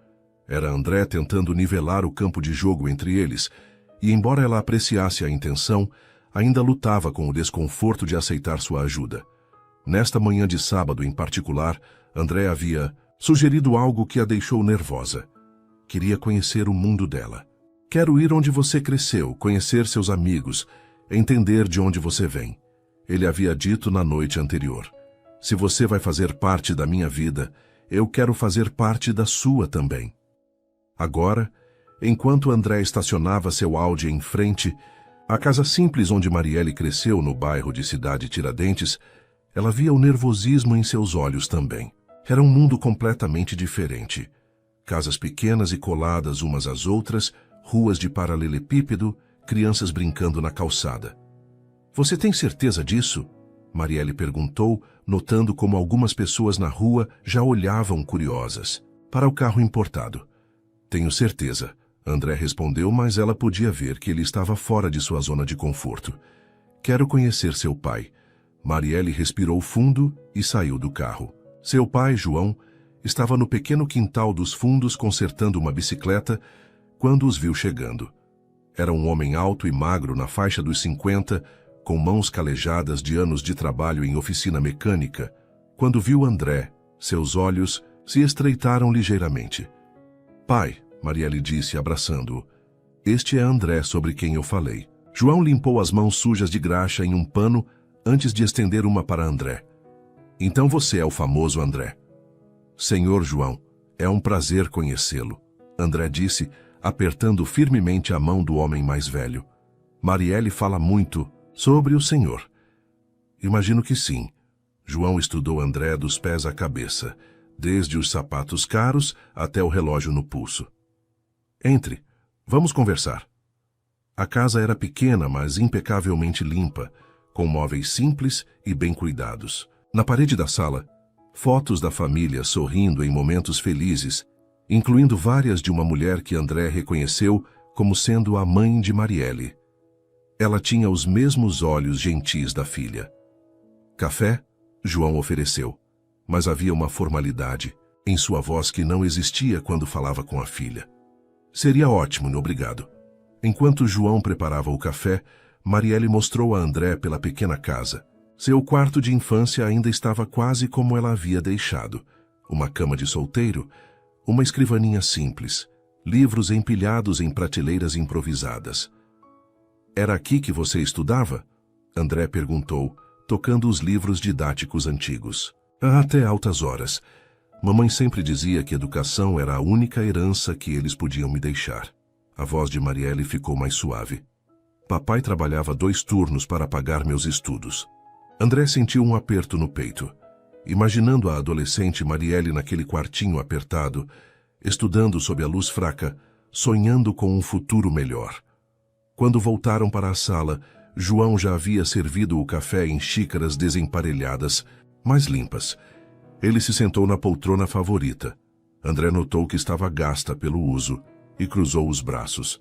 Era André tentando nivelar o campo de jogo entre eles, e embora ela apreciasse a intenção, ainda lutava com o desconforto de aceitar sua ajuda. Nesta manhã de sábado em particular, André havia sugerido algo que a deixou nervosa. Queria conhecer o mundo dela. Quero ir onde você cresceu, conhecer seus amigos, entender de onde você vem. Ele havia dito na noite anterior. Se você vai fazer parte da minha vida, eu quero fazer parte da sua também. Agora, enquanto André estacionava seu Audi em frente à casa simples onde Marielle cresceu no bairro de Cidade Tiradentes, ela via o nervosismo em seus olhos também. Era um mundo completamente diferente. Casas pequenas e coladas umas às outras, ruas de paralelepípedo, crianças brincando na calçada. Você tem certeza disso? Marielle perguntou, notando como algumas pessoas na rua já olhavam curiosas para o carro importado. Tenho certeza, André respondeu, mas ela podia ver que ele estava fora de sua zona de conforto. Quero conhecer seu pai. Marielle respirou fundo e saiu do carro. Seu pai, João, estava no pequeno quintal dos fundos consertando uma bicicleta quando os viu chegando. Era um homem alto e magro na faixa dos 50, com mãos calejadas de anos de trabalho em oficina mecânica. Quando viu André, seus olhos se estreitaram ligeiramente. Pai, Marielle disse, abraçando-o. Este é André sobre quem eu falei. João limpou as mãos sujas de graxa em um pano antes de estender uma para André. Então você é o famoso André. Senhor João, é um prazer conhecê-lo, André disse, apertando firmemente a mão do homem mais velho. Marielle fala muito sobre o senhor. Imagino que sim. João estudou André dos pés à cabeça, desde os sapatos caros até o relógio no pulso. Entre, vamos conversar. A casa era pequena, mas impecavelmente limpa, com móveis simples e bem cuidados. Na parede da sala, fotos da família sorrindo em momentos felizes, incluindo várias de uma mulher que André reconheceu como sendo a mãe de Marielle. Ela tinha os mesmos olhos gentis da filha. Café? João ofereceu, mas havia uma formalidade em sua voz que não existia quando falava com a filha. Seria ótimo, obrigado. Enquanto João preparava o café, Marielle mostrou a André pela pequena casa. Seu quarto de infância ainda estava quase como ela havia deixado. Uma cama de solteiro, uma escrivaninha simples, livros empilhados em prateleiras improvisadas. Era aqui que você estudava? André perguntou, tocando os livros didáticos antigos. Até altas horas. Mamãe sempre dizia que educação era a única herança que eles podiam me deixar. A voz de Marielle ficou mais suave. Papai trabalhava 2 turnos para pagar meus estudos. André sentiu um aperto no peito. Imaginando a adolescente Marielle naquele quartinho apertado, estudando sob a luz fraca, sonhando com um futuro melhor. Quando voltaram para a sala, João já havia servido o café em xícaras desemparelhadas, mas limpas. Ele se sentou na poltrona favorita. André notou que estava gasta pelo uso e cruzou os braços.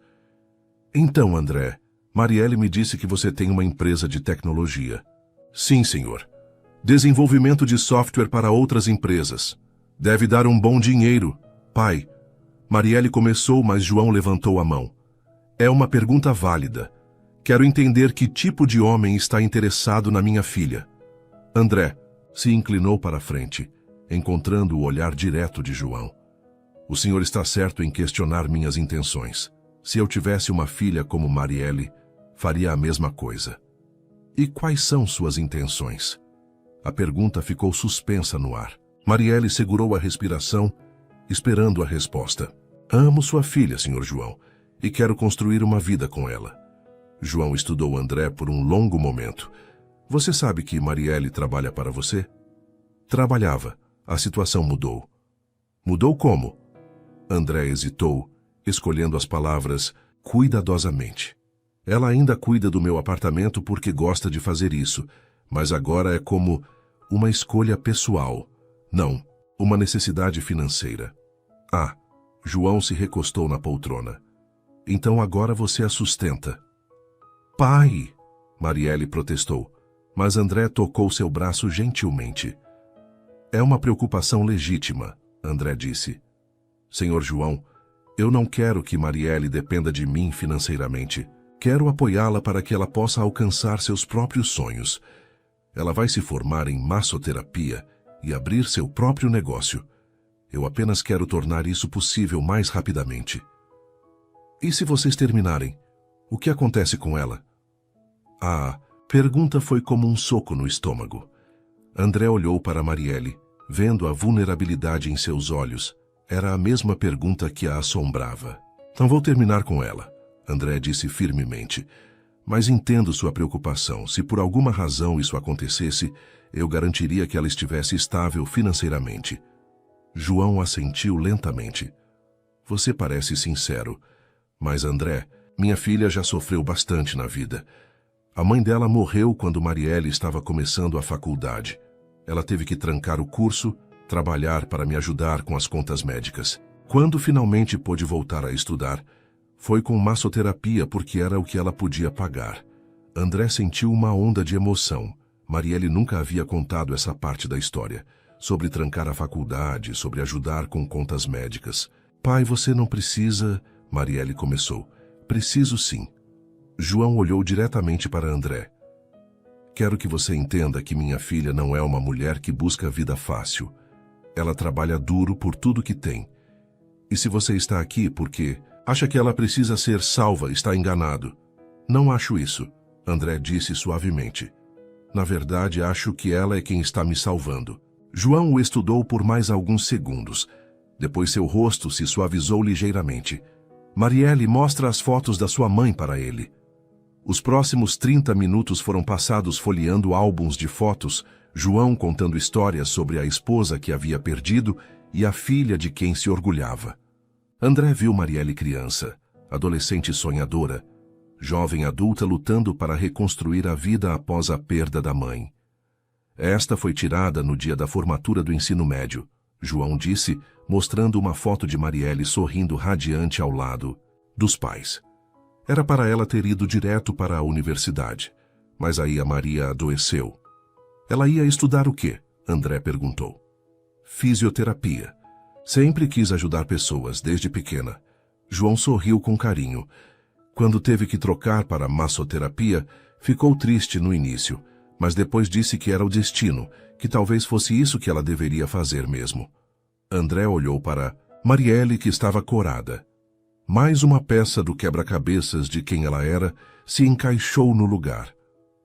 Então, André, Marielle me disse que você tem uma empresa de tecnologia. Sim, senhor. Desenvolvimento de software para outras empresas. Deve dar um bom dinheiro. Pai. Marielle começou, mas João levantou a mão. É uma pergunta válida. Quero entender que tipo de homem está interessado na minha filha. André se inclinou para a frente, encontrando o olhar direto de João. O senhor está certo em questionar minhas intenções. Se eu tivesse uma filha como Marielle, faria a mesma coisa. E quais são suas intenções? A pergunta ficou suspensa no ar. Marielle segurou a respiração, esperando a resposta. Amo sua filha, senhor João, e quero construir uma vida com ela. João estudou André por um longo momento. Você sabe que Marielle trabalha para você? Trabalhava. A situação mudou. Mudou como? André hesitou, escolhendo as palavras cuidadosamente. Ela ainda cuida do meu apartamento porque gosta de fazer isso, mas agora é como uma escolha pessoal. Não, uma necessidade financeira. Ah, João se recostou na poltrona. Então agora você a sustenta. Pai! Marielle protestou, mas André tocou seu braço gentilmente. É uma preocupação legítima, André disse. Senhor João, eu não quero que Marielle dependa de mim financeiramente. Quero apoiá-la para que ela possa alcançar seus próprios sonhos. Ela vai se formar em massoterapia e abrir seu próprio negócio. Eu apenas quero tornar isso possível mais rapidamente. E se vocês terminarem, o que acontece com ela? A pergunta foi como um soco no estômago. André olhou para Marielle, vendo a vulnerabilidade em seus olhos. Era a mesma pergunta que a assombrava. Não vou terminar com ela, André disse firmemente. Mas entendo sua preocupação. Se por alguma razão isso acontecesse, eu garantiria que ela estivesse estável financeiramente. João assentiu lentamente. Você parece sincero. Mas, André, minha filha já sofreu bastante na vida. A mãe dela morreu quando Marielle estava começando a faculdade. Ela teve que trancar o curso, trabalhar para me ajudar com as contas médicas. Quando finalmente pôde voltar a estudar, foi com massoterapia porque era o que ela podia pagar. André sentiu uma onda de emoção. Marielle nunca havia contado essa parte da história. Sobre trancar a faculdade, sobre ajudar com contas médicas. Pai, você não precisa... Marielle começou. Preciso sim. João olhou diretamente para André. Quero que você entenda que minha filha não é uma mulher que busca vida fácil. Ela trabalha duro por tudo que tem. E se você está aqui porque acha que ela precisa ser salva, está enganado. Não acho isso, André disse suavemente. Na verdade, acho que ela é quem está me salvando. João o estudou por mais alguns segundos. Depois seu rosto se suavizou ligeiramente. Marielle mostra as fotos da sua mãe para ele. Os próximos 30 minutos foram passados folheando álbuns de fotos, João contando histórias sobre a esposa que havia perdido e a filha de quem se orgulhava. André viu Marielle criança, adolescente sonhadora, jovem adulta lutando para reconstruir a vida após a perda da mãe. Esta foi tirada no dia da formatura do ensino médio, João disse, mostrando uma foto de Marielle sorrindo radiante ao lado dos pais. Era para ela ter ido direto para a universidade, mas aí a Maria adoeceu. Ela ia estudar o quê? André perguntou. Fisioterapia. Sempre quis ajudar pessoas, desde pequena. João sorriu com carinho. Quando teve que trocar para massoterapia, ficou triste no início, mas depois disse que era o destino, que talvez fosse isso que ela deveria fazer mesmo. André olhou para Marielle, que estava corada. Mais uma peça do quebra-cabeças de quem ela era se encaixou no lugar.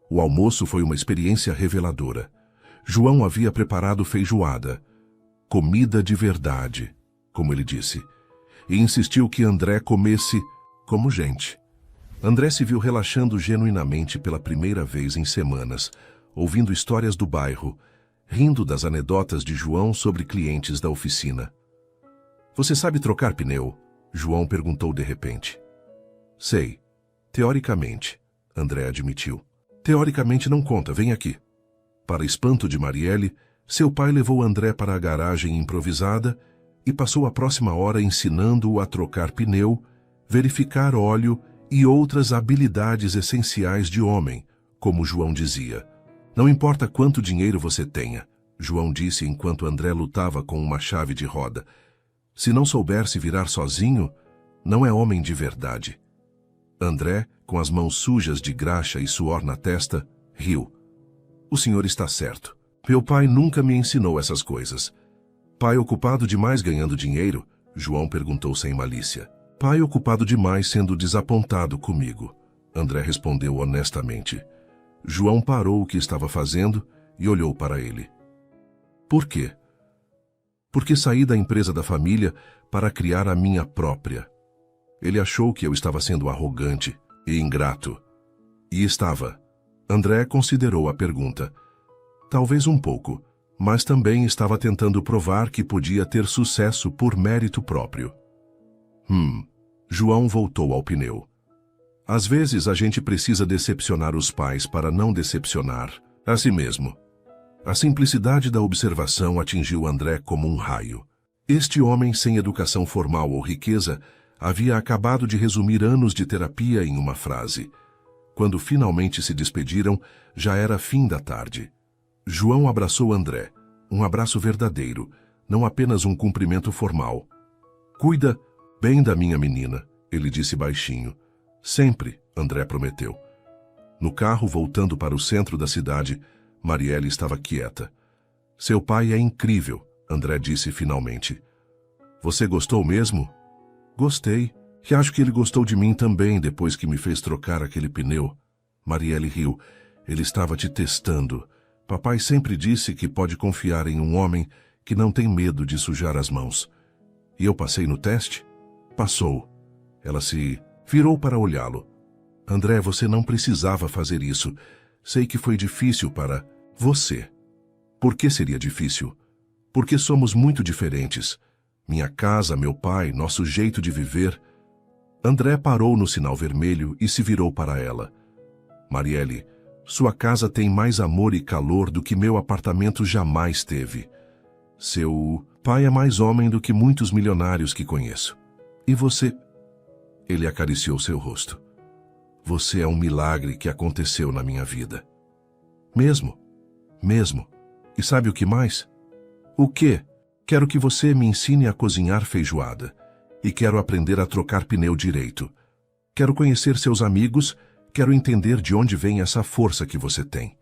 O almoço foi uma experiência reveladora. João havia preparado feijoada, comida de verdade, como ele disse, e insistiu que André comesse como gente. André se viu relaxando genuinamente pela primeira vez em semanas, ouvindo histórias do bairro, rindo das anedotas de João sobre clientes da oficina. Você sabe trocar pneu? João perguntou de repente. Sei. Teoricamente, André admitiu. Teoricamente não conta, vem aqui. Para espanto de Marielle, seu pai levou André para a garagem improvisada e passou a próxima hora ensinando-o a trocar pneu, verificar óleo e outras habilidades essenciais de homem, como João dizia. Não importa quanto dinheiro você tenha, João disse enquanto André lutava com uma chave de roda. Se não souber se virar sozinho, não é homem de verdade. André, com as mãos sujas de graxa e suor na testa, riu. O senhor está certo. Meu pai nunca me ensinou essas coisas. Pai ocupado demais ganhando dinheiro? João perguntou sem malícia. Pai ocupado demais sendo desapontado comigo, André respondeu honestamente. João parou o que estava fazendo e olhou para ele. Por quê? Porque saí da empresa da família para criar a minha própria. Ele achou que eu estava sendo arrogante e ingrato. E estava. André considerou a pergunta. Talvez um pouco, mas também estava tentando provar que podia ter sucesso por mérito próprio. João voltou ao pneu. Às vezes a gente precisa decepcionar os pais para não decepcionar a si mesmo. A simplicidade da observação atingiu André como um raio. Este homem sem educação formal ou riqueza havia acabado de resumir anos de terapia em uma frase. Quando finalmente se despediram, já era fim da tarde. João abraçou André, um abraço verdadeiro, não apenas um cumprimento formal. "Cuida bem da minha menina", ele disse baixinho. "Sempre", André prometeu. No carro, voltando para o centro da cidade, Marielle estava quieta. "Seu pai é incrível", André disse finalmente. "Você gostou mesmo?" "Gostei. E acho que ele gostou de mim também depois que me fez trocar aquele pneu." Marielle riu. "Ele estava te testando. Papai sempre disse que pode confiar em um homem que não tem medo de sujar as mãos." "E eu passei no teste?" "Passou." Ela se virou para olhá-lo. "André, você não precisava fazer isso. Sei que foi difícil para você." "Por que seria difícil?" "Porque somos muito diferentes. Minha casa, meu pai, nosso jeito de viver." André parou no sinal vermelho e se virou para ela. "Marielle, sua casa tem mais amor e calor do que meu apartamento jamais teve. Seu pai é mais homem do que muitos milionários que conheço. E você?" Ele acariciou seu rosto. "Você é um milagre que aconteceu na minha vida." "Mesmo? Mesmo. E sabe o que mais?" "O quê?" "Quero que você me ensine a cozinhar feijoada. E quero aprender a trocar pneu direito. Quero conhecer seus amigos, quero entender de onde vem essa força que você tem."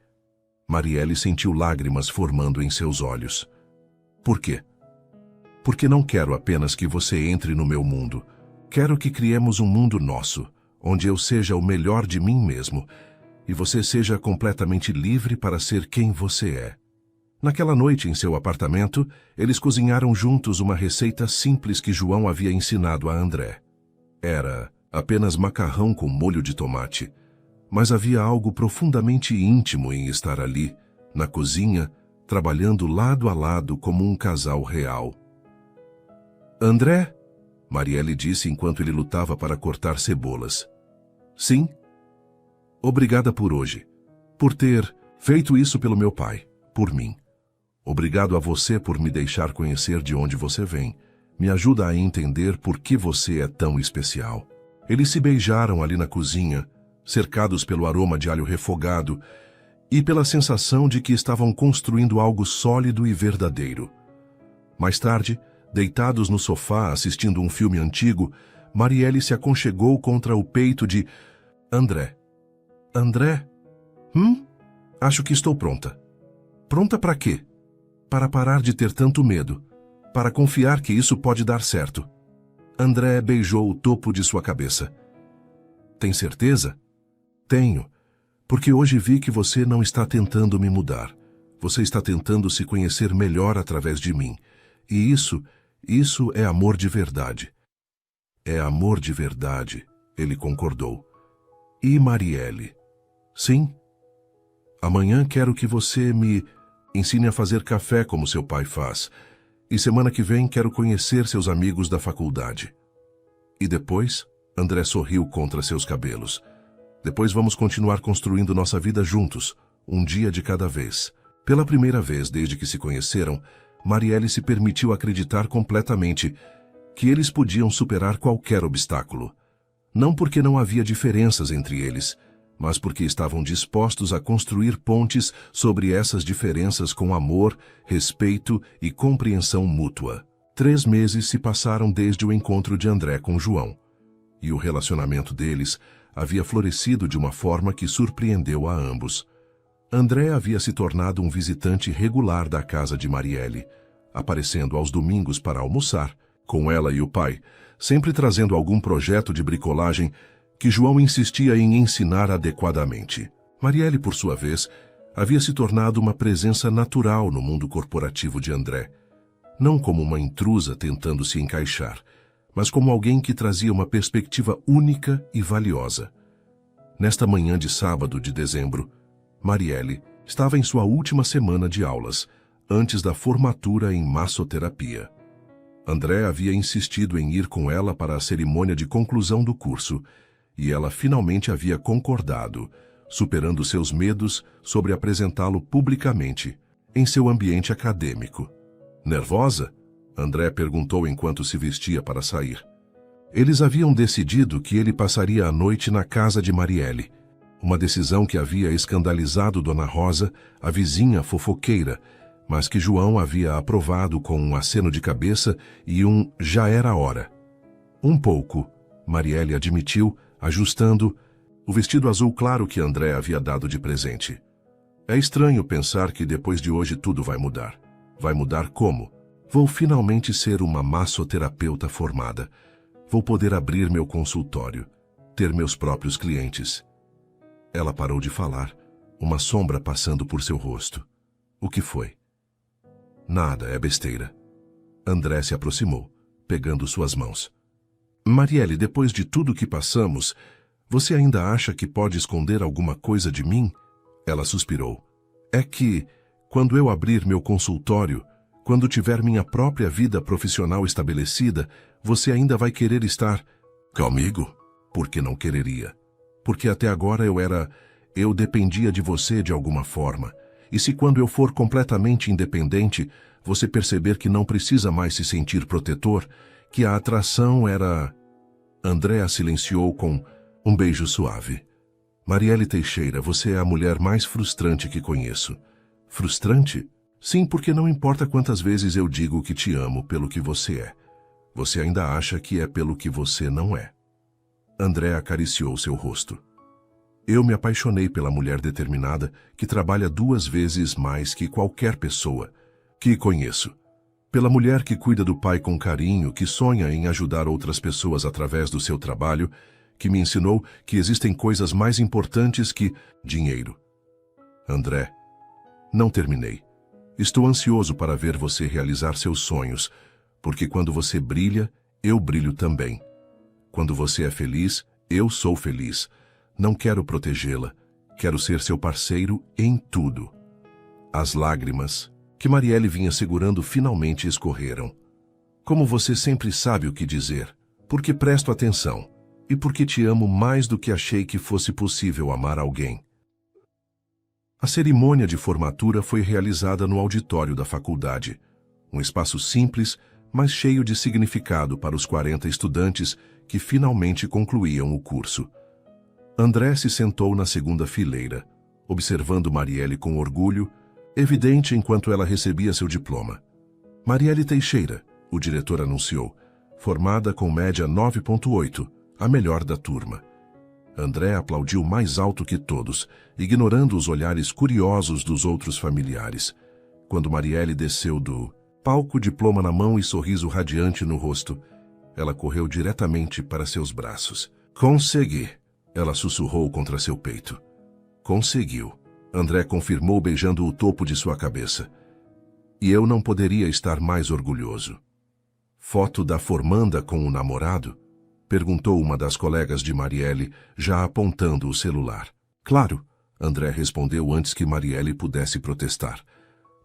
Marielle sentiu lágrimas formando em seus olhos. "Por quê?" "Porque não quero apenas que você entre no meu mundo. Quero que criemos um mundo nosso, onde eu seja o melhor de mim mesmo, e você seja completamente livre para ser quem você é." Naquela noite, em seu apartamento, eles cozinharam juntos uma receita simples que João havia ensinado a André. Era apenas macarrão com molho de tomate, mas havia algo profundamente íntimo em estar ali, na cozinha, trabalhando lado a lado como um casal real. "André?" Marielle disse enquanto ele lutava para cortar cebolas. "Sim?" "Obrigada por hoje, por ter feito isso pelo meu pai, por mim. Obrigado a você por me deixar conhecer de onde você vem. Me ajuda a entender por que você é tão especial." Eles se beijaram ali na cozinha, cercados pelo aroma de alho refogado e pela sensação de que estavam construindo algo sólido e verdadeiro. Mais tarde, deitados no sofá assistindo um filme antigo, Marielle se aconchegou contra o peito de André. "André? Acho que estou pronta." "Pronta para quê?" "Para parar de ter tanto medo. Para confiar que isso pode dar certo." André beijou o topo de sua cabeça. "Tem certeza?" "Tenho. Porque hoje vi que você não está tentando me mudar. Você está tentando se conhecer melhor através de mim. E isso é amor de verdade." "É amor de verdade", ele concordou. "E Marielle?" "Sim. Amanhã quero que você me ensine a fazer café como seu pai faz. E semana que vem quero conhecer seus amigos da faculdade." "E depois?" André sorriu contra seus cabelos. "Depois vamos continuar construindo nossa vida juntos, um dia de cada vez." Pela primeira vez desde que se conheceram, Marielle se permitiu acreditar completamente que eles podiam superar qualquer obstáculo. Não porque não havia diferenças entre eles, mas porque estavam dispostos a construir pontes sobre essas diferenças com amor, respeito e compreensão mútua. 3 meses se passaram desde o encontro de André com João, e o relacionamento deles havia florescido de uma forma que surpreendeu a ambos. André havia se tornado um visitante regular da casa de Marielle, aparecendo aos domingos para almoçar, com ela e o pai, sempre trazendo algum projeto de bricolagem que João insistia em ensinar adequadamente. Marielle, por sua vez, havia se tornado uma presença natural no mundo corporativo de André, não como uma intrusa tentando se encaixar, mas como alguém que trazia uma perspectiva única e valiosa. Nesta manhã de sábado de dezembro, Marielle estava em sua última semana de aulas, antes da formatura em massoterapia. André havia insistido em ir com ela para a cerimônia de conclusão do curso, e ela finalmente havia concordado, superando seus medos sobre apresentá-lo publicamente, em seu ambiente acadêmico. Nervosa? André perguntou enquanto se vestia para sair. Eles haviam decidido que ele passaria a noite na casa de Marielle. Uma decisão que havia escandalizado Dona Rosa, a vizinha fofoqueira, mas que João havia aprovado com um aceno de cabeça e um já era hora. Um pouco, Marielle admitiu, ajustando o vestido azul claro que André havia dado de presente. É estranho pensar que depois de hoje tudo vai mudar. Vai mudar como? Vou finalmente ser uma massoterapeuta formada. Vou poder abrir meu consultório, ter meus próprios clientes. Ela parou de falar, uma sombra passando por seu rosto. O que foi? Nada, é besteira. André se aproximou, pegando suas mãos. Marielle, depois de tudo que passamos, você ainda acha que pode esconder alguma coisa de mim? Ela suspirou. É que, quando eu abrir meu consultório, quando tiver minha própria vida profissional estabelecida, você ainda vai querer estar comigo? Por que não quereria? Porque até agora eu dependia de você de alguma forma. E se quando eu for completamente independente, você perceber que não precisa mais se sentir protetor, que a atração era... André a silenciou com um beijo suave. Marielle Teixeira, você é a mulher mais frustrante que conheço. Frustrante? Sim, porque não importa quantas vezes eu digo que te amo pelo que você é. Você ainda acha que é pelo que você não é. André acariciou seu rosto. Eu me apaixonei pela mulher determinada que trabalha 2 vezes mais que qualquer pessoa que conheço. Pela mulher que cuida do pai com carinho, que sonha em ajudar outras pessoas através do seu trabalho, que me ensinou que existem coisas mais importantes que dinheiro. André, não terminei. Estou ansioso para ver você realizar seus sonhos, porque quando você brilha, eu brilho também. Quando você é feliz, eu sou feliz. Não quero protegê-la, quero ser seu parceiro em tudo. As lágrimas que Marielle vinha segurando finalmente escorreram. Como você sempre sabe o que dizer, porque presto atenção, e porque te amo mais do que achei que fosse possível amar alguém. A cerimônia de formatura foi realizada no auditório da faculdade, um espaço simples, mas cheio de significado para os 40 estudantes que finalmente concluíam o curso. André se sentou na segunda fileira, observando Marielle com orgulho, evidente enquanto ela recebia seu diploma. Marielle Teixeira, o diretor anunciou, formada com média 9.8, a melhor da turma. André aplaudiu mais alto que todos, ignorando os olhares curiosos dos outros familiares. Quando Marielle desceu do palco, diploma na mão e sorriso radiante no rosto, ela correu diretamente para seus braços. Consegui! Ela sussurrou contra seu peito. Conseguiu. André confirmou beijando o topo de sua cabeça. E eu não poderia estar mais orgulhoso. Foto da formanda com o namorado? Perguntou uma das colegas de Marielle, já apontando o celular. Claro, André respondeu antes que Marielle pudesse protestar.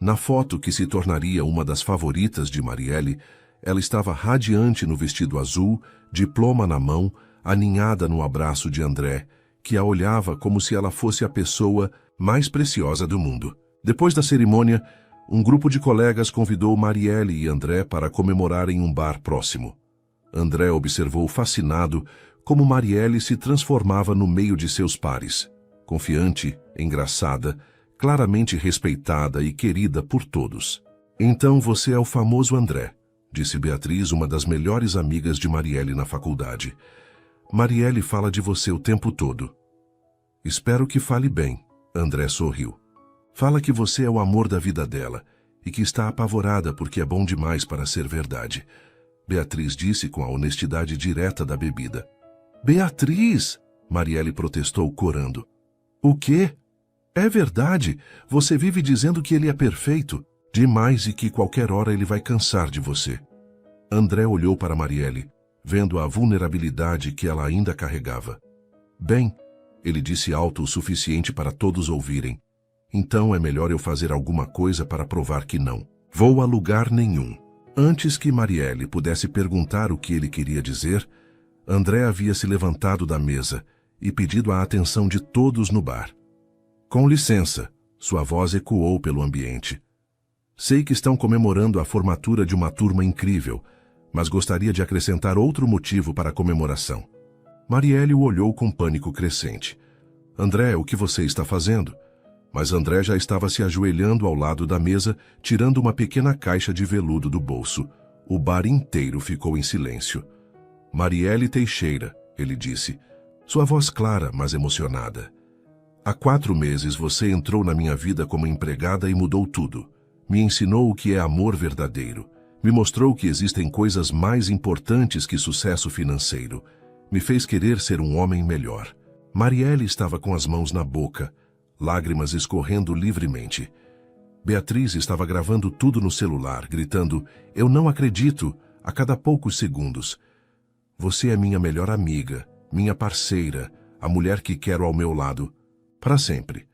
Na foto que se tornaria uma das favoritas de Marielle, ela estava radiante no vestido azul, diploma na mão, aninhada no abraço de André, que a olhava como se ela fosse a pessoa mais preciosa do mundo. Depois da cerimônia, um grupo de colegas convidou Marielle e André para comemorar em um bar próximo. André observou fascinado como Marielle se transformava no meio de seus pares, confiante, engraçada, claramente respeitada e querida por todos. Então você é o famoso André, disse Beatriz, uma das melhores amigas de Marielle na faculdade. Marielle fala de você o tempo todo. Espero que fale bem, André sorriu. Fala que você é o amor da vida dela e que está apavorada porque é bom demais para ser verdade. Beatriz disse com a honestidade direta da bebida. Beatriz! Marielle protestou corando. O quê? É verdade, você vive dizendo que ele é perfeito, demais e que qualquer hora ele vai cansar de você. André olhou para Marielle, vendo a vulnerabilidade que ela ainda carregava. Bem, ele disse alto o suficiente para todos ouvirem. Então é melhor eu fazer alguma coisa para provar que não. Vou a lugar nenhum. Antes que Marielle pudesse perguntar o que ele queria dizer, André havia se levantado da mesa e pedido a atenção de todos no bar. Com licença, sua voz ecoou pelo ambiente. Sei que estão comemorando a formatura de uma turma incrível, mas gostaria de acrescentar outro motivo para a comemoração. Marielle o olhou com pânico crescente. André, o que você está fazendo? Mas André já estava se ajoelhando ao lado da mesa, tirando uma pequena caixa de veludo do bolso. O bar inteiro ficou em silêncio. Marielle Teixeira, ele disse, sua voz clara, mas emocionada. Há 4 meses você entrou na minha vida como empregada e mudou tudo. Me ensinou o que é amor verdadeiro. Me mostrou que existem coisas mais importantes que sucesso financeiro. Me fez querer ser um homem melhor. Marielle estava com as mãos na boca, lágrimas escorrendo livremente. Beatriz estava gravando tudo no celular, gritando, eu não acredito, a cada poucos segundos. Você é minha melhor amiga, minha parceira, a mulher que quero ao meu lado, para sempre.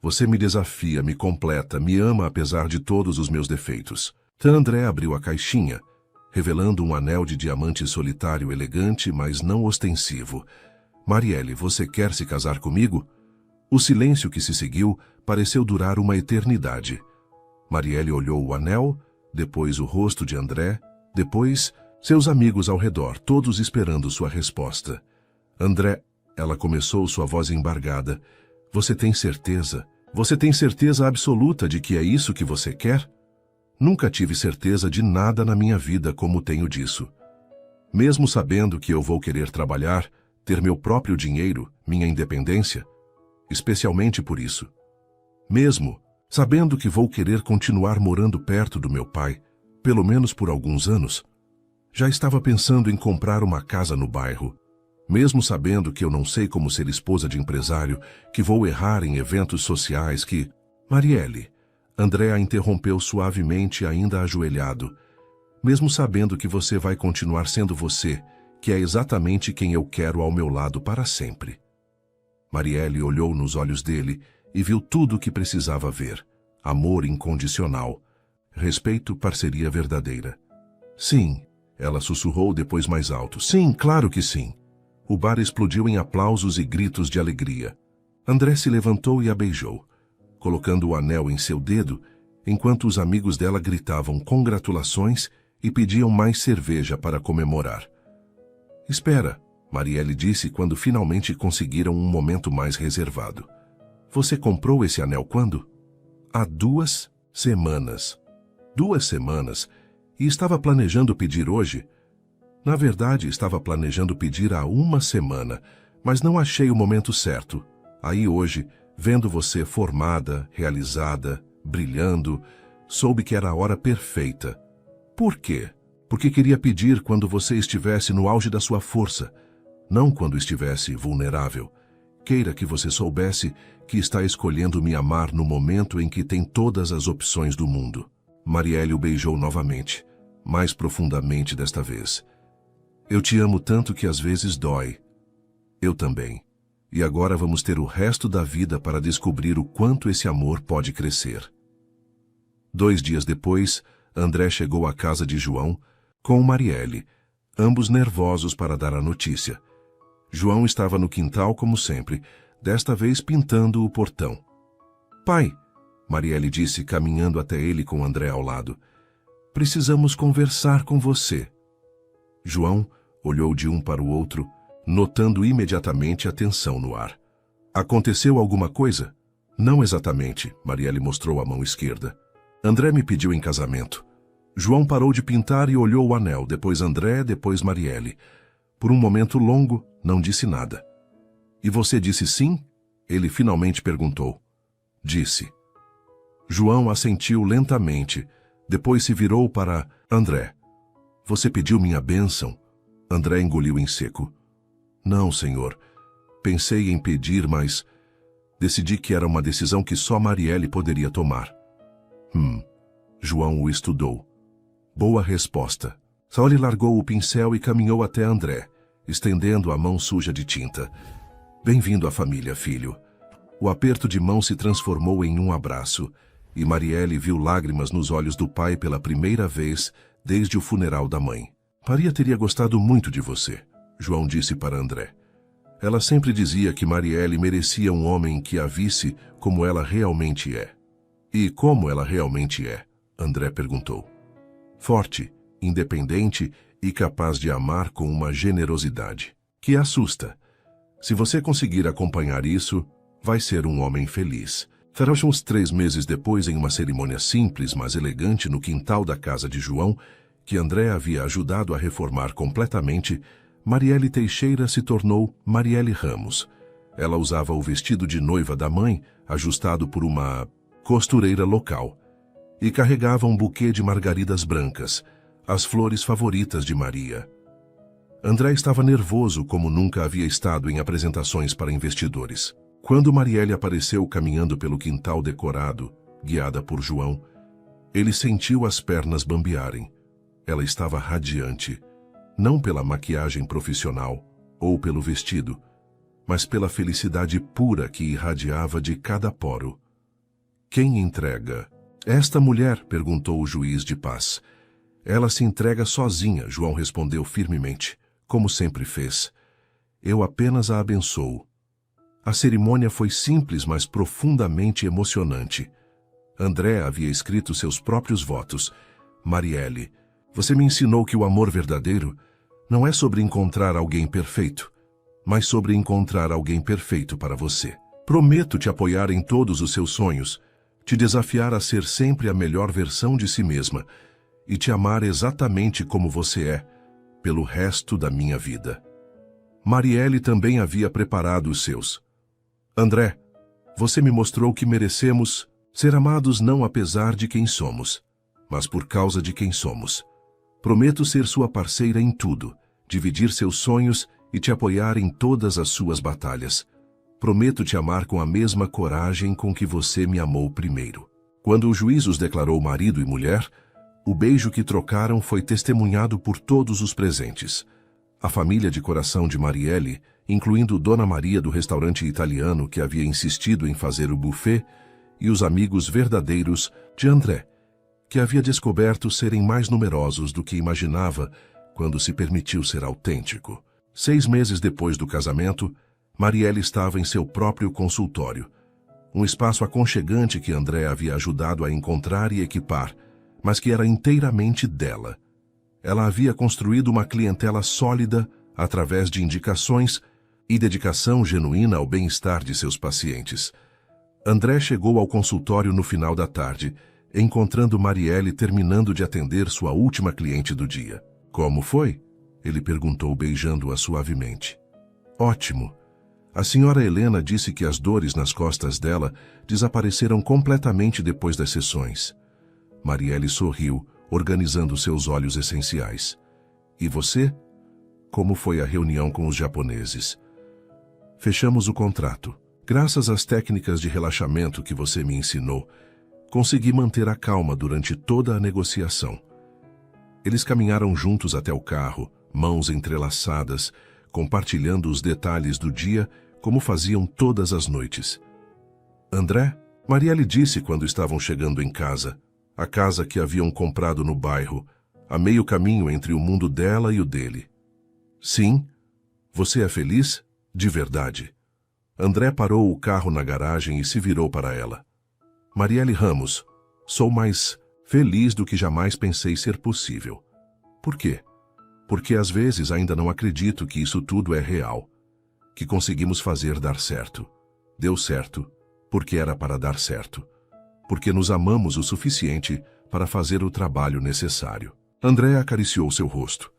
Você me desafia, me completa, me ama apesar de todos os meus defeitos. André abriu a caixinha, revelando um anel de diamante solitário elegante, mas não ostensivo. Marielle, você quer se casar comigo? O silêncio que se seguiu pareceu durar uma eternidade. Marielle olhou o anel, depois o rosto de André, depois seus amigos ao redor, todos esperando sua resposta. André, ela começou, sua voz embargada. Você tem certeza? Você tem certeza absoluta de que é isso que você quer? Nunca tive certeza de nada na minha vida como tenho disso. Mesmo sabendo que eu vou querer trabalhar, ter meu próprio dinheiro, minha independência, especialmente por isso. Mesmo sabendo que vou querer continuar morando perto do meu pai, pelo menos por alguns anos, já estava pensando em comprar uma casa no bairro. Mesmo sabendo que eu não sei como ser esposa de empresário, que vou errar em eventos sociais, que... Marielle, André a interrompeu suavemente, ainda ajoelhado. Mesmo sabendo que você vai continuar sendo você, que é exatamente quem eu quero ao meu lado para sempre. Marielle olhou nos olhos dele e viu tudo o que precisava ver. Amor incondicional. Respeito, parceria verdadeira. Sim, ela sussurrou depois mais alto. Sim, claro que sim. O bar explodiu em aplausos e gritos de alegria. André se levantou e a beijou, colocando o anel em seu dedo, enquanto os amigos dela gritavam congratulações e pediam mais cerveja para comemorar. Espera, Marielle disse quando finalmente conseguiram um momento mais reservado. Você comprou esse anel quando? Há 2 semanas. 2 semanas? E estava planejando pedir hoje? Na verdade, estava planejando pedir há 1 semana, mas não achei o momento certo. Aí hoje, vendo você formada, realizada, brilhando, soube que era a hora perfeita. Por quê? Porque queria pedir quando você estivesse no auge da sua força, não quando estivesse vulnerável. Queira que você soubesse que está escolhendo me amar no momento em que tem todas as opções do mundo. Marielle o beijou novamente, mais profundamente desta vez. Eu te amo tanto que às vezes dói. Eu também. E agora vamos ter o resto da vida para descobrir o quanto esse amor pode crescer. 2 dias depois, André chegou à casa de João, com Marielle, ambos nervosos para dar a notícia. João estava no quintal como sempre, desta vez pintando o portão. Pai, Marielle disse, caminhando até ele com André ao lado, precisamos conversar com você. João olhou de um para o outro, notando imediatamente a tensão no ar. Aconteceu alguma coisa? Não exatamente, Marielle mostrou a mão esquerda. André me pediu em casamento. João parou de pintar e olhou o anel, depois André, depois Marielle. Por um momento longo, não disse nada. E você disse sim? Ele finalmente perguntou. Disse. João assentiu lentamente, depois se virou para André. Você pediu minha bênção? André engoliu em seco. Não, senhor. Pensei em pedir, mas decidi que era uma decisão que só Marielle poderia tomar. João o estudou. Boa resposta. Sauli largou o pincel e caminhou até André, estendendo a mão suja de tinta. Bem-vindo à família, filho. O aperto de mão se transformou em um abraço, e Marielle viu lágrimas nos olhos do pai pela primeira vez desde o funeral da mãe. Maria teria gostado muito de você, João disse para André. Ela sempre dizia que Marielle merecia um homem que a visse como ela realmente é. E como ela realmente é, André perguntou. Forte, independente e capaz de amar com uma generosidade que assusta. Se você conseguir acompanhar isso, vai ser um homem feliz. Uns 3 meses depois, em uma cerimônia simples, mas elegante no quintal da casa de João, que André havia ajudado a reformar completamente, Marielle Teixeira se tornou Marielle Ramos. Ela usava o vestido de noiva da mãe, ajustado por uma costureira local, e carregava um buquê de margaridas brancas, as flores favoritas de Maria. André estava nervoso como nunca havia estado em apresentações para investidores. Quando Marielle apareceu caminhando pelo quintal decorado, guiada por João, ele sentiu as pernas bambearem. Ela estava radiante, não pela maquiagem profissional ou pelo vestido, mas pela felicidade pura que irradiava de cada poro. Quem entrega? Esta mulher, perguntou o juiz de paz. Ela se entrega sozinha, João respondeu firmemente, como sempre fez. Eu apenas a abençoo. A cerimônia foi simples, mas profundamente emocionante. André havia escrito seus próprios votos. Marielle, você me ensinou que o amor verdadeiro não é sobre encontrar alguém perfeito, mas sobre encontrar alguém perfeito para você. Prometo te apoiar em todos os seus sonhos, te desafiar a ser sempre a melhor versão de si mesma e te amar exatamente como você é, pelo resto da minha vida. Marielle também havia preparado os seus. André, você me mostrou que merecemos ser amados não apesar de quem somos, mas por causa de quem somos. Prometo ser sua parceira em tudo, dividir seus sonhos e te apoiar em todas as suas batalhas. Prometo te amar com a mesma coragem com que você me amou primeiro. Quando o juiz os declarou marido e mulher, o beijo que trocaram foi testemunhado por todos os presentes. A família de coração de Marielle, incluindo Dona Maria do restaurante italiano que havia insistido em fazer o buffet, e os amigos verdadeiros de André, que havia descoberto serem mais numerosos do que imaginava quando se permitiu ser autêntico. 6 meses depois do casamento, Marielle estava em seu próprio consultório, um espaço aconchegante que André havia ajudado a encontrar e equipar, mas que era inteiramente dela. Ela havia construído uma clientela sólida através de indicações e dedicação genuína ao bem-estar de seus pacientes. André chegou ao consultório no final da tarde, encontrando Marielle terminando de atender sua última cliente do dia. Como foi? Ele perguntou beijando-a suavemente. Ótimo. A senhora Helena disse que as dores nas costas dela desapareceram completamente depois das sessões. Marielle sorriu, organizando seus óleos essenciais. E você? Como foi a reunião com os japoneses? Fechamos o contrato. Graças às técnicas de relaxamento que você me ensinou, consegui manter a calma durante toda a negociação. Eles caminharam juntos até o carro, mãos entrelaçadas, compartilhando os detalhes do dia como faziam todas as noites. André, Marielle disse quando estavam chegando em casa, a casa que haviam comprado no bairro, a meio caminho entre o mundo dela e o dele. Sim, você é feliz? De verdade. André parou o carro na garagem e se virou para ela. Marielle Ramos, sou mais feliz do que jamais pensei ser possível. Por quê? Porque às vezes ainda não acredito que isso tudo é real, que conseguimos fazer dar certo. Deu certo, porque era para dar certo. Porque nos amamos o suficiente para fazer o trabalho necessário. André acariciou seu rosto.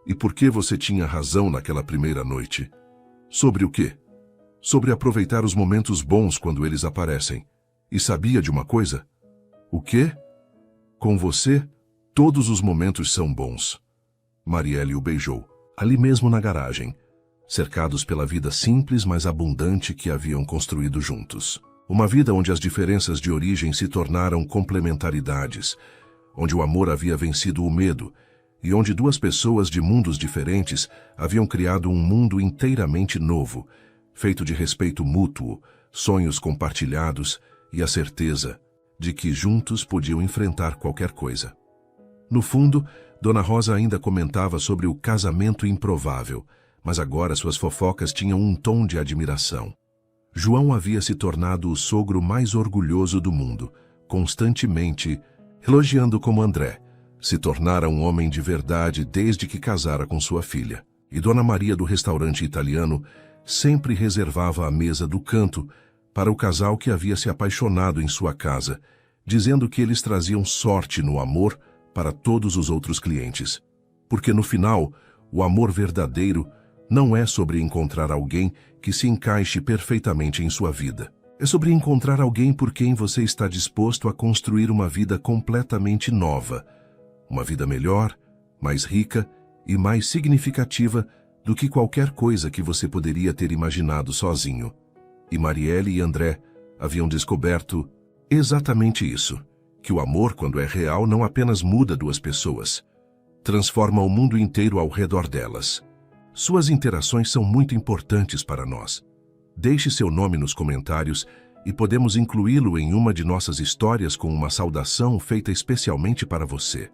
E por que você tinha razão naquela primeira noite? Sobre o quê? Sobre aproveitar os momentos bons quando eles aparecem. E sabia de uma coisa? O quê? Com você, todos os momentos são bons. Marielle o beijou, ali mesmo na garagem, cercados pela vida simples mas abundante que haviam construído juntos. Uma vida onde as diferenças de origem se tornaram complementaridades, onde o amor havia vencido o medo e onde duas pessoas de mundos diferentes haviam criado um mundo inteiramente novo, feito de respeito mútuo, sonhos compartilhados e a certeza de que juntos podiam enfrentar qualquer coisa. No fundo, Dona Rosa ainda comentava sobre o casamento improvável, mas agora suas fofocas tinham um tom de admiração. João havia se tornado o sogro mais orgulhoso do mundo, constantemente elogiando como André se tornara um homem de verdade desde que casara com sua filha. E Dona Maria do restaurante italiano sempre reservava a mesa do canto para o casal que havia se apaixonado em sua casa, dizendo que eles traziam sorte no amor para todos os outros clientes. Porque no final, o amor verdadeiro não é sobre encontrar alguém que se encaixe perfeitamente em sua vida. É sobre encontrar alguém por quem você está disposto a construir uma vida completamente nova, uma vida melhor, mais rica e mais significativa do que qualquer coisa que você poderia ter imaginado sozinho. E Marielle e André haviam descoberto exatamente isso, que o amor, quando é real, não apenas muda duas pessoas, transforma o mundo inteiro ao redor delas. Suas interações são muito importantes para nós. Deixe seu nome nos comentários e podemos incluí-lo em uma de nossas histórias com uma saudação feita especialmente para você.